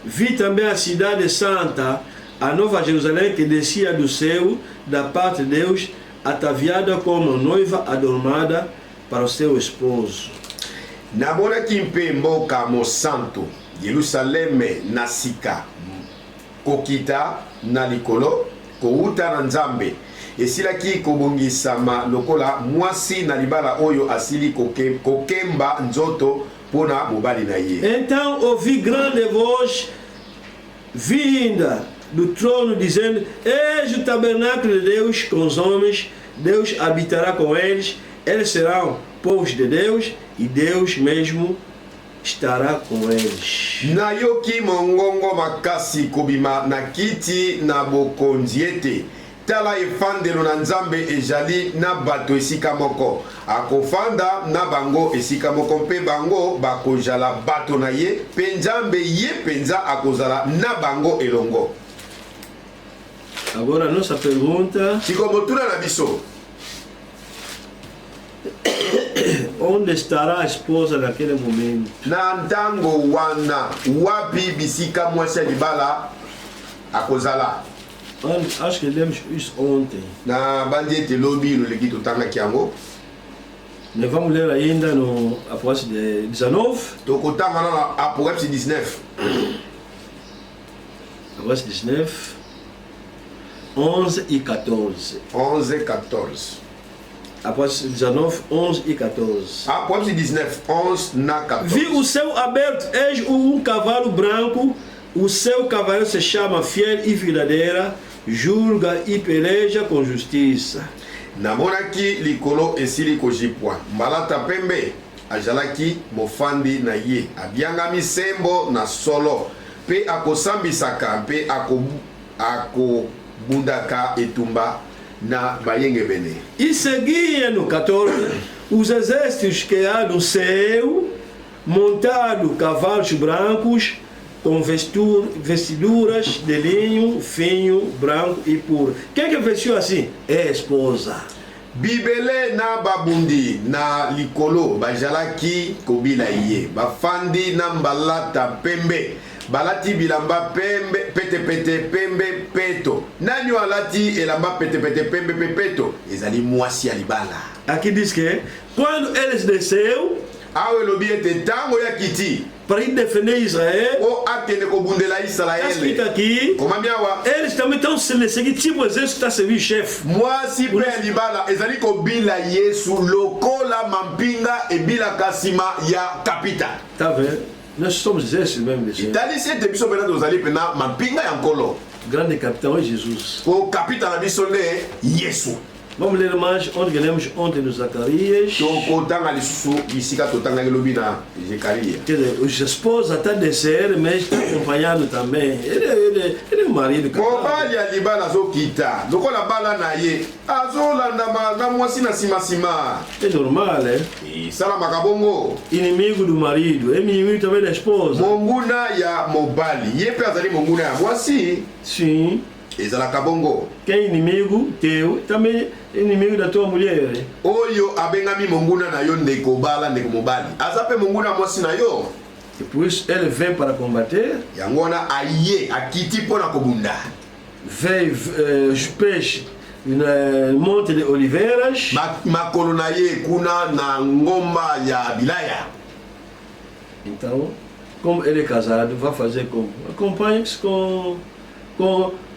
Vi também a cidade santa, a nova Jerusalém que descia do céu, da parte de Deus, ataviada como noiva adornada para o seu esposo. Namonaki mpe mboka mosanto, Yerusaleme na sika, kokita na likolo, kouta na nzambe, esilaki kobongisama lokola mwasi na libala oyo asili kokemba nzoto pona mobali na ye. Então ouvi grande voz vinda do trono dizendo: Eis o tabernáculo de Deus com os homens, Deus habitará com eles, eles serão povos de Deus e Deus mesmo estará com eles. Nayoki mongongo makasi kobima na kiti na bokonzi ete tala efandelo na nzambe ejali na bato esika moko akofanda na bango esika moko mpe bango bakozala bato na ye mpe nzambe ye penza akozala na bango elongo. Agora nossa pergunta: tikomotuna na biso, onde estará a esposa naquele momento? Na ntango wana wapi bisika mwasi libala akozala? Acho que lemos isso ontem. Na bandi ete lobi loleki totangaki yango. Nós vamos ler ainda no Apocalipse 19. Tokotanga na Apocalipse 19. Apocalipse 19, 11 e 14. 11 e 14. Apocalipse 19, 11 e 14. Apocalipse 19, 11 na 14. Vi o céu aberto, eis cavalo branco. O seu cavaleiro se chama Fiel e Verdadeira, julga e peleja com justiça. Namonaki likolo esili kojipwa. Malata pembe ajalaki mofandi na ye. Abiangami sembo na solo. Pe akosambisaka pe akobundaka etumba na bayenge bene. E seguia no 14 os exércitos que há no céu, montado cavalos brancos, com vestiduras de linho fino, branco e puro. Quem que vestiu assim? É a esposa. Bibele na babundi na likolo bajalaki kobila ye bafandi na mbalata pembe balati bilamba pembe pete pembe peto nani alati elamba pete pembe peto ezali mwasi ya libala. Aqui diz que quando eles desceu awe lobi ete tango ya kiti para ir defender Israel, o atende kobundela Israel escrito aqui, eles também estão seguindo tipo o exército que está servindo o chefe. Mwasi pe ya libala ezali kobila Yesu lokola mampinga ebila kasima ya kapita. Tá vendo? Nós somos exércitos mesmo de Deus. Tali sete biso pena tozali pena mampinga ya nkolo. Grande capitão é Jesus. O kapita na biso ne Yesu. Vamos ler mais onde lemos ontem no Zacarias. Tokotanga lisusu bisika totanga elobi na Zacarias. Quer dizer, os esposa está descer, mas está acompanhado também. Ele é o marido. Mobali ya libala azokita lokola bala na ye azolanda na mwasi na sima. É normal, né? Sala makabongo. Inimigo do marido, é inimigo também da esposa. Monguna ya mobali, ye pe azali monguna ya mwasi. Sim. Ezalaka bongo. Quem é inimigo teu também é inimigo da tua mulher. Oyo abengami monguna na yo ndeko bala ndeko mobali. Azape monguna mwasi na yo. E por isso ele vem para combater. Yangona aye akiti pona kobunda. Veio os peixes no Monte de Oliveiras. Makolo na ye kuna na ngomba ya Bilaya. Então, como ele é casado, vai fazer como? Acompanhe-se com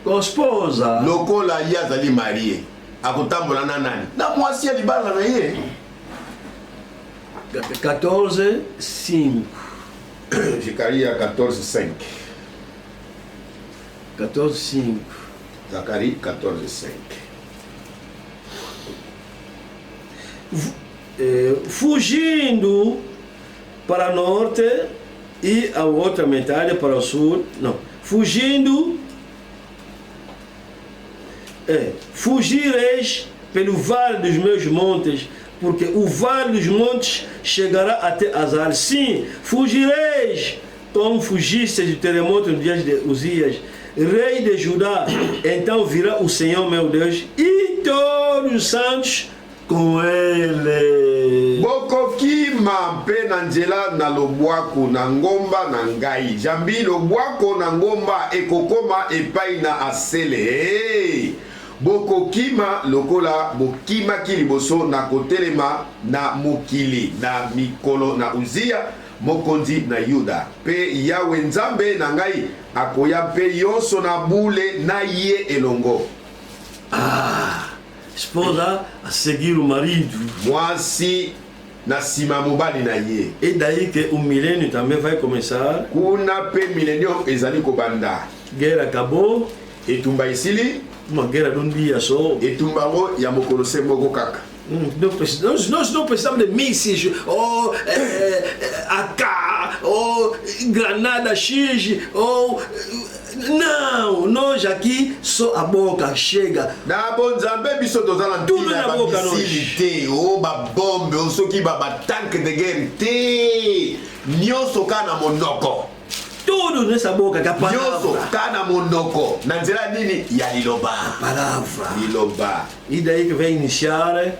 a esposa. Lokola ye azali marié. Akotambola na nani? Na mwasi ya libala na ye. 14:5. Zacarias 14:5. 14:5. Zacarias 14:5. Fugindo para norte e a outra metade para o sul. Não. Fugireis pelo vale dos meus montes, porque o vale dos montes chegará até Azar. Sim, fugireis, como fugistes do terremoto no dia de Uzias, rei de Judá. Então virá o Senhor meu Deus e todos os santos com ele. Bokokima mpe na nzela na lobwako na ngomba na ngai. Jambi lobwako na ngomba ekokoma epai na asele. Bokokima lokola bokima kiliboso na kotelema na mokili na mikolo na Uzia mokonzi na Yuda. Pe Yawe Nzambe na ngai akoya pe yonso na bule na ye elongo. Esposa a seguir o marido. Mwasi na sima mobali na ye. E daí que o milênio também vai começar. Kuna pe millennium ezali kobanda. Guerra acabou. Etumba isili. Uma guerra de dia só. Etumbango ya mokolo se moko kaka. Nós não precisamos de mísseis, ou AK, ou granada X, ou... Não, nós aqui só a boca chega. Na bonzambe biso tozala tudo na boca nós. O ba bombe, o soki ba tanque de guerre te. Nyoso kana monoko. Tudo nessa boca que a palavra. Nyoso kana monoko. Na nzela nini ya liloba. A palavra. Liloba. E daí que vai iniciar.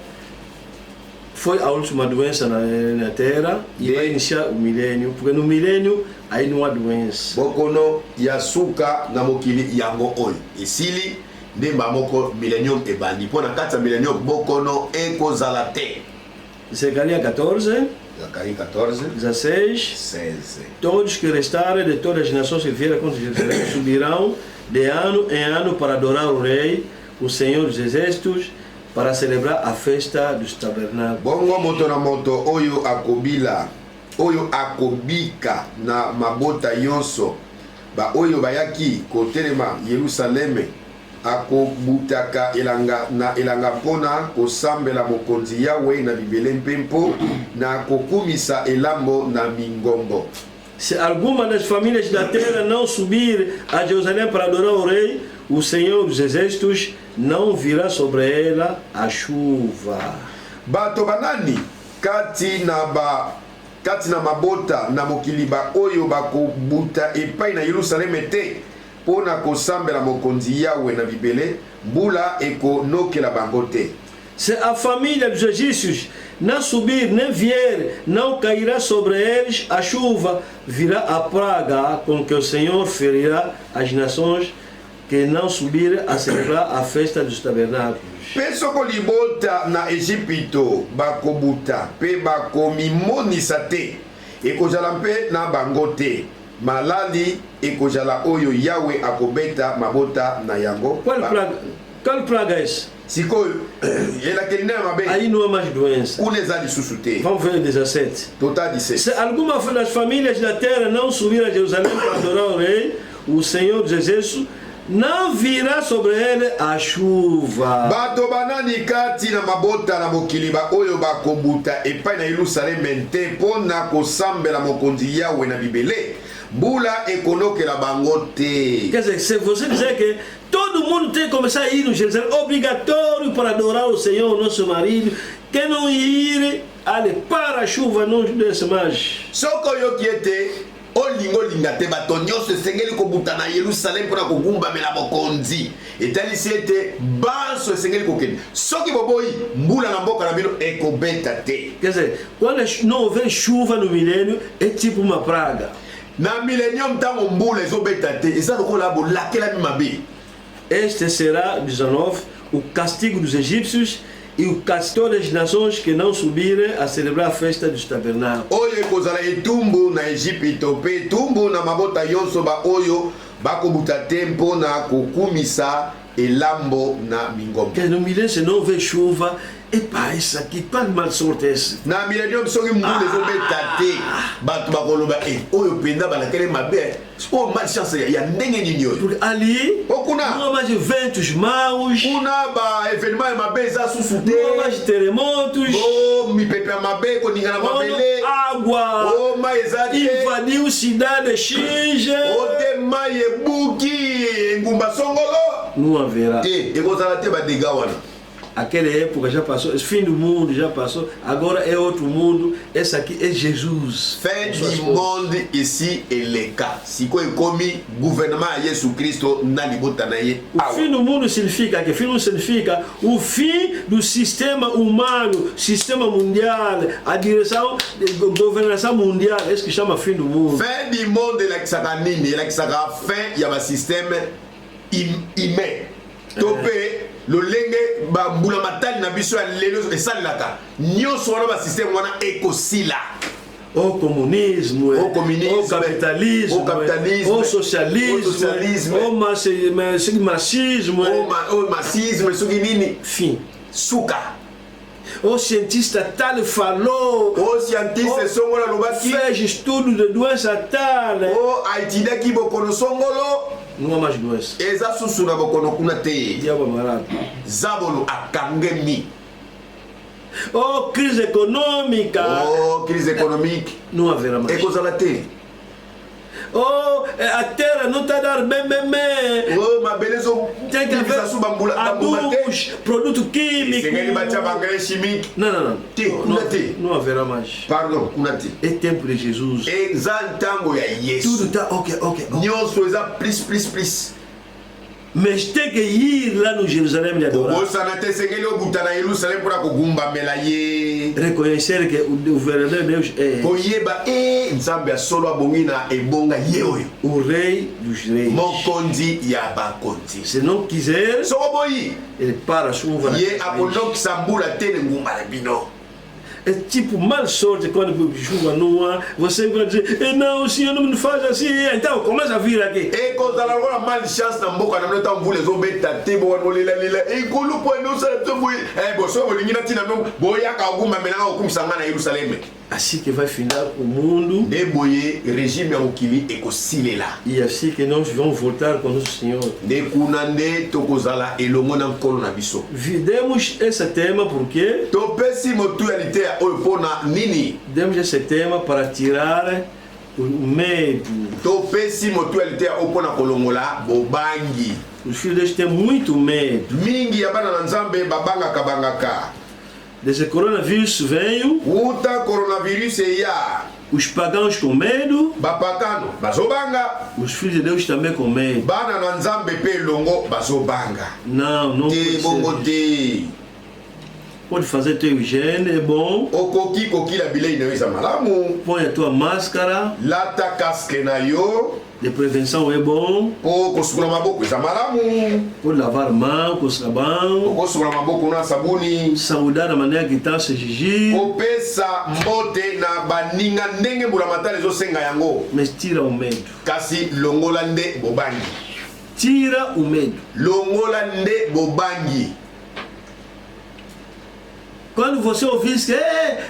Foi a última doença na Terra e vai iniciar o milênio, porque no milênio aí não há doença. Bokono yasuka na mokili yango oyo. Isili ndemba moko millennium ebandi. Pona kata millennium bokono ekozala te. Zacarias 14. Zacarias 14. 16. Todos que restarem de todas as nações que vieram contra Jerusalém subirão de ano em ano para adorar o Rei, o Senhor dos Exércitos, para celebrar a festa dos tabernáculos. Bongo moto na moto oyo akobila, oyo akobika na mabota yonso, ba oyo bayaki kotelema Yerusaleme, akobutaka elanga pona kosambela mokonzi Yawe na bibele mpempo, na kokumisa elambo na mingombo. Se alguma das famílias da terra não subir a Jerusalém para adorar o Rei, o Senhor dos Exércitos não virá sobre ela a chuva. Bato banani kati na ba kati na mabota na mokili oyo bakobuta epai na Yerusaleme te pona kosambela mokonzi Yawe na bibele mbula ekonokela bango te. Se a família dos egípcios não subir nem vier, não cairá sobre eles a chuva, virá a praga com que o Senhor ferirá as nações que não subirem a celebrar a festa dos tabernáculos. Pe soko libota na Egipito bakobuta pe bakomimonisa te ekozala mpe na bango te, malali ekozala oyo Yawe akobeta mabota na yango. Qual praga é essa? Sikoyo elakeli na mabe aí não há mais doença. kuna eza lisusu te. Vamos ver o 17. Total 17. Se alguma das famílias da terra não subir a Jerusalém para adorar o rei, o Senhor dos Exércitos, não virá sobre ele a chuva. Bato banani kati na mabota na mokili oyo bakobuta epai na Yerusaleme te pona kosambela mokonzi Yawe na bibele mbula ekonokela bango te. Quer dizer, se você dizer que todo mundo tem que começar a ir no Jerusalém, obrigatório para adorar o Senhor, nosso marido, quem não ir, ale para a chuva não desce mais. Soko yoki ete olingo linga te bato nyonso esengeli kobuta na Yerusalem mpona kogumbamela mokonzi etalisi ete banso esengeli kokende soki boboyi mbula na mboka na bino ekobeta te. Quer dizer, quando não houver chuva no milênio, é tipo uma praga. Na millennium ntango mbula ezobeta te eza lokola bolakelami mabe. Este será, 19, o castigo dos egípcios e o castigo das nações que não subirem a celebrar a festa dos tabernáculos. Oyo ekozala etumbu na Egipito pe etumbu na mabota yonso oyo bakobuta te mpona kokumisa elambo na mingombe. Porque no milênio, se não houver chuva, epa, isso aqui, qual mal sorte é esse? Na millennium soki mbula ezobeta te bato bakoloba oyo penda balakele mabe o mal chance ya ndenge nini oyo. Porque ali okuna não há mais ventos maus, kuna ba evenement ya mabe eza susu te, não há mais terremotos, mipepe ya mabe koningana mabele, água mai eza te, invadiu cidade X, te mai ebuki ngumba songolo não haverá. te ekozala te badega wana. Aquela época já passou, esse fim do mundo já passou, agora é outro mundo, esse aqui é Jesus. Fin du monde ici eleka sikoyo ekomi gouvernement ya Yesu Kristo na libota na ye. O fim do mundo significa que fim não significa o fim do sistema humano, sistema mundial, a direção da governação mundial, é isso que chama fim do mundo. Fin du monde elakisaka nini? Elakisaka fin ya ba système humain. Topé lolenge bambula matali na biso ya lelo esalelaka nyonso wana ba système wana ekosila. Au communisme, au capitalisme, au socialisme, au marxisme, au marxisme, soki nini? Fim. Suka. O cientista tal falou, o cientista songolo lobaki fez estudo de doença tal, o aitidaki bokono songolo não há mais doença. Eza susu na bokono kuna te. Diabo amarado. Zabolo akangemi. Oh, crise économique. Oh, crise économique. Não haverá mais. Ekozala te. Oh, a terra não está dando bem. Oh, mas beleza. Tem que haver adubos, produto químico. Não. Não haverá mais. Pardon, kunati. É tempo de Jesus. Exaltango ya Yesu. Tudo está ok. Nyoso eza plus. Mas tem que ir lá no Jerusalém e adorar. Reconhecer que o verdadeiro Deus é o Rei dos Reis. Se não quiser, ele para a chuva. É tipo mal sorte quando chuva não há. Você vai dizer, não, o senhor não me faz assim. Então começa a vir aqui. E quando ela agora mal chance na boca, não está um vule zobeta, tipo, e quando põe não sabe tudo. Você vai ligar na tina mesmo, boia com alguma menina ou com sangue na Jerusalém. Assim que vai findar o mundo. De boie regime aukili ekosile lá. E assim que nós vamos voltar com o Senhor. De kunande tokozala elongo na nkolo na biso. Demos esse tema porque topesi motualité oyo pona nini. Demos esse tema para tirar o medo. Topesi motualité oyo pona kolongola bobangi. Os filhos deles têm muito medo. Mingi ya bana na Nzambe babangaka. Desde coronavírus veio. Uta coronavírus ya. Os pagãos com medo. Bapakano bazobanga. Os filhos de Deus também com medo. Bana na nzambe pe longo bazobanga. Não, não Te bongo te. Pode fazer teu higiene, é bom. Okoki koki la bilei na weza malamu. Põe a tua máscara. Lata casque na yo. De prevenção é bom. Po kosukula maboko eza malamu. Pode lavar mão com sabão. Kosukula maboko na sabuni. Saudar da maneira que está se gigir. Kopesa mbote na baninga ndenge mbula matala ezosenga yango. Mas tira o medo. Kasi longola nde bobangi. Tira o medo. Longola nde bobangi. Quando você ouvir que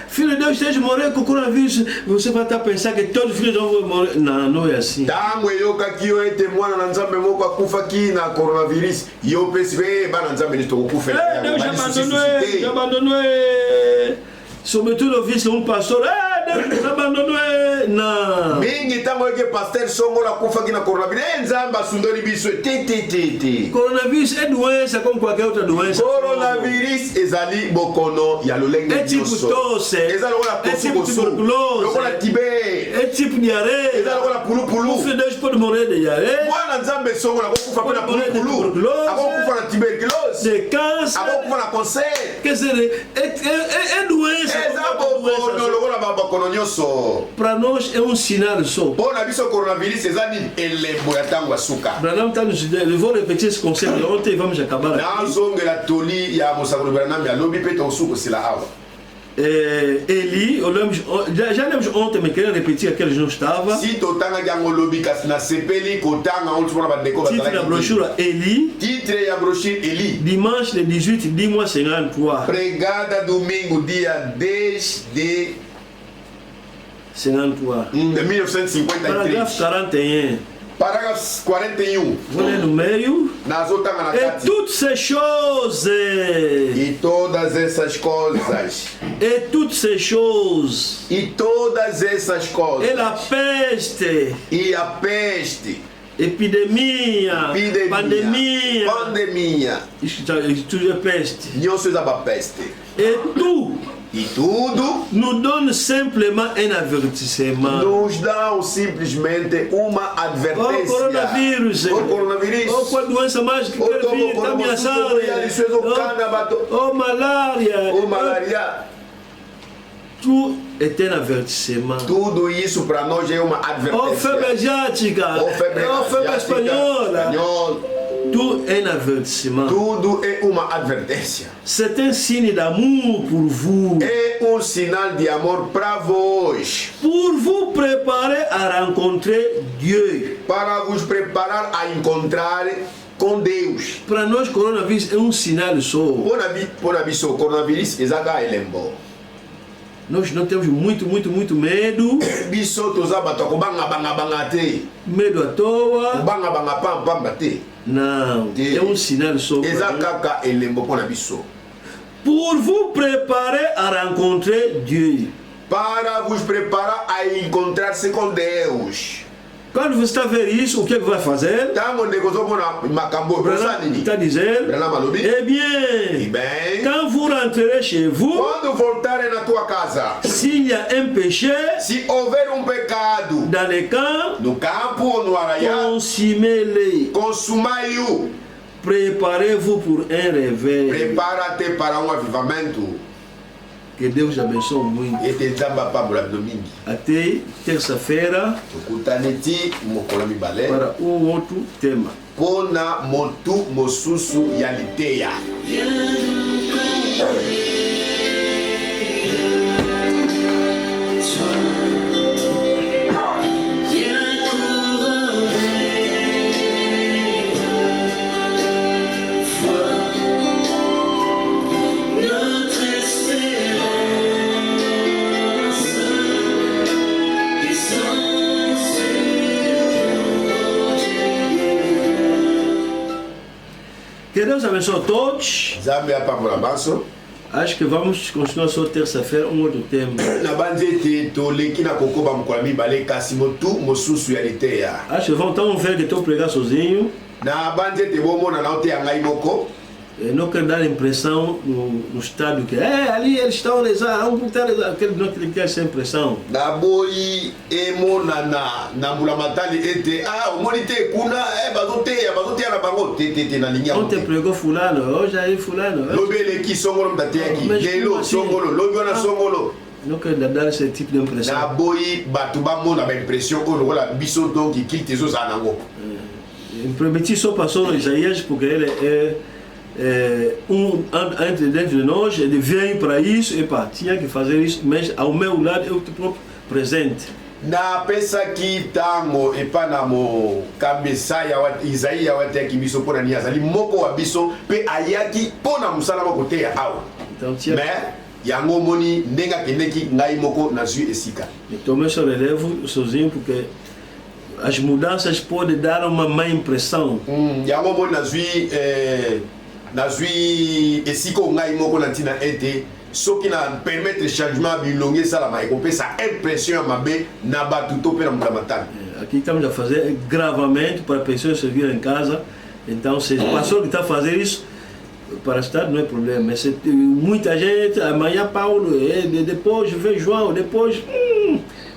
filho de Deus esteja morrendo com o coronavírus, você vai estar pensando que todos os filhos de Deus vão morrer. Não, não é assim. Tango yoka kiyo ete mwana na nzambe moko akufa ki na coronavirus. Yo pesive bana nzambe ni tokufa. Deus já abandonou. Sobretudo ouvir que um pastor, Deus abandonou. Não. Mingi tango que pastor songo la kufa ki na coronavirus. Nzamba sundori biso te. Coronavírus é doença como qualquer outra doença. Coronavirus ezali bokono ya lolenge é tipo tosse. Ezali é tipo tuberculose. Lokola tibé. É tipo diarreia. Ezali lokola pulu. O filho de Deus pode morrer de diarreia. Mwana nzambe songo la kufa pe na pulu. Akokufa na tuberculose. De câncer. Akokufa na cancer. Quer dizer, é doença. Para nós é um sinal só. Branham está nos dizendo, eu vou repetir esse conceito de ontem e vamos acabar aqui. Eli, já lemos ontem, mas queria repetir aqueles não estavam. Titre da brochura Eli. Dimanche de 18 de mois 53. Pregada domingo, dia 10 de 53. De 1953. Parágrafo 41. Parágrafo 41. Vou ler no meio. E toutes ces choses. E todas essas coisas. Et toutes ces choses. E todas essas coisas. Et la peste. E a peste. Epidemia. Pandemia. Tudo é peste. Et tout. E tudo nous donne simplement un avertissement. Nos dão simplesmente uma advertência. O coronavírus. Qual doença mais que quer vir, está ameaçada. Malária. Tudo é um avertissement. Tudo isso para nós é uma advertência. Febre asiática. Febre espanhola. Tout est un avertissement. Tudo é uma advertência. C'est un signe d'amour pour vous. É sinal de amor para vós. Pour vous préparer à rencontrer Dieu. Para vos preparar a encontrar com Deus. Para nós, coronavírus é sinal só. O coronavírus é elembo. Nós não temos muito medo. Medo à toa. Não, é sinal só. Pour vous préparer à rencontrer Dieu. Para vos preparar a encontrar-se com Deus. Quando você está vendo isso, o que vai fazer? Está dizendo, eh bien, quand vous rentrerez chez vous, quando voltarem na tua casa, s'il y a un péché, se houver pecado dans le camp, no campo ou no arraial, consumai-o. Préparez-vous pour un réveil. Prepara-te para avivamento. Que Deus abençoe muito. Até terça-feira para outro tema. Pona motu mosusu yaliteya. Que Deus abençoe a todos. Acho que vamos continuar só terça-feira outro tema. Acho que vamos ver que estou pregar sozinho. não quer dar a impressão no estado que ali eles estão a rezar, vamos botar não quer essa impressão. Na boi emo na mulamatali ete o monite kuna bazote na bango tete na linha. Ontem pregou fulano, hoje aí fulano. Lobele ki songolo mtatia ki, lelo songolo, lobiona songolo. Não quer dar esse tipo de impressão. Na boi batuba mona ba impression on wala biso donc qui quitte zo zanango. Prometi só passou no Isaías porque ele é entre dentro de nós, ele veio para isso, epa, tinha que fazer isso, mas ao meu lado eu estou próprio presente. Na pesa ki tango epa na mo kabesa ya Isaías wa te ki biso pona ni azali moko wa biso pe ayaki pona musala moko te ya awa. Então tinha mais yango moni ndenga kendeki ngai moko na zui esika. Eu tomei esse relevo sozinho porque as mudanças podem dar uma má impressão. Yango moni na zui esiko ngai moko na tina ete soki na permettre changement bilonge salama e kopesa impression mabe na batu to pe na mudamatana. Aqui estamos a fazer gravamento para pessoas servir em casa. Então se o pastor que está a fazer isso para estar não é problema, mas muita gente, amanhã Paulo, depois vem João, depois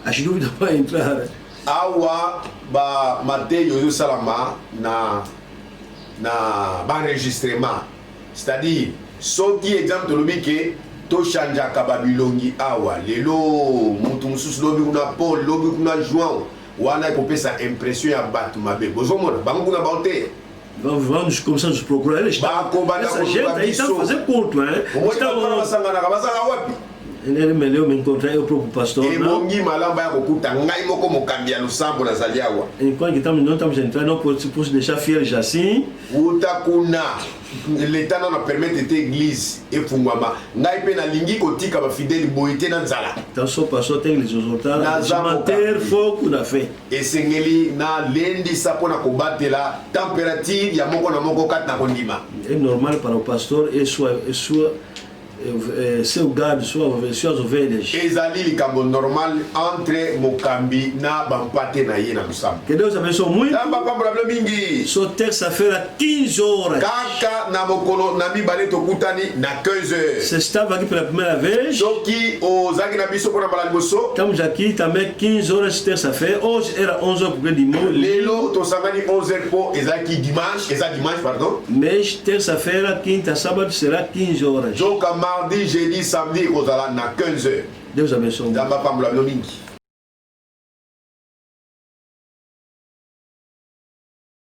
as dúvidas vão entrar. Awa ba Mateus salama na enregistrement, c'est-à-dire soki exemple tolobi ke to chanja kababilongi awa lelo mutu mususu lobi kuna Paul lobi kuna João wana kopesa impression ya batu mabe bozomona bango kuna baote. Vamos começar a nos procurar eles. Essa gente aí está a fazer culto, né? Ele é melhor me encontrar eu próprio pastor. Enquanto não estamos entrando, não podemos deixar fiéis assim. L'État n'a permis de l'église et fungwama. Ngai pe na lingi kotika ba fidèle boité na nzala. Então só pastor tem que les exortar a manter foco na fé. Et sengeli na lendi sapona kobatela température ya moko na moko kat na kondima. É normal para o pastor seu gado, suas ovelhas. Ezali likambo normal entre mokambi na bampate na ye na lusamba. Que Deus abençoe muito. Tamba pambra mingi. Só terça-feira 15 horas. Kaka na mokolo na mibale tokutani na 15 heures. Você estava aqui pela primeira vez? Soki ozaki na biso pona bala liboso. Estamos aqui também 15 horas terça-feira. Hoje era 11 horas porque dimanche. Lelo tosangani 11 heures po ezaki dimanche, pardon. Mês terça-feira, quinta, sábado será 15 horas. Mardi, jeudi, samedi, ozala na 15 heures. Deus abençoe. Damba pambula mingi.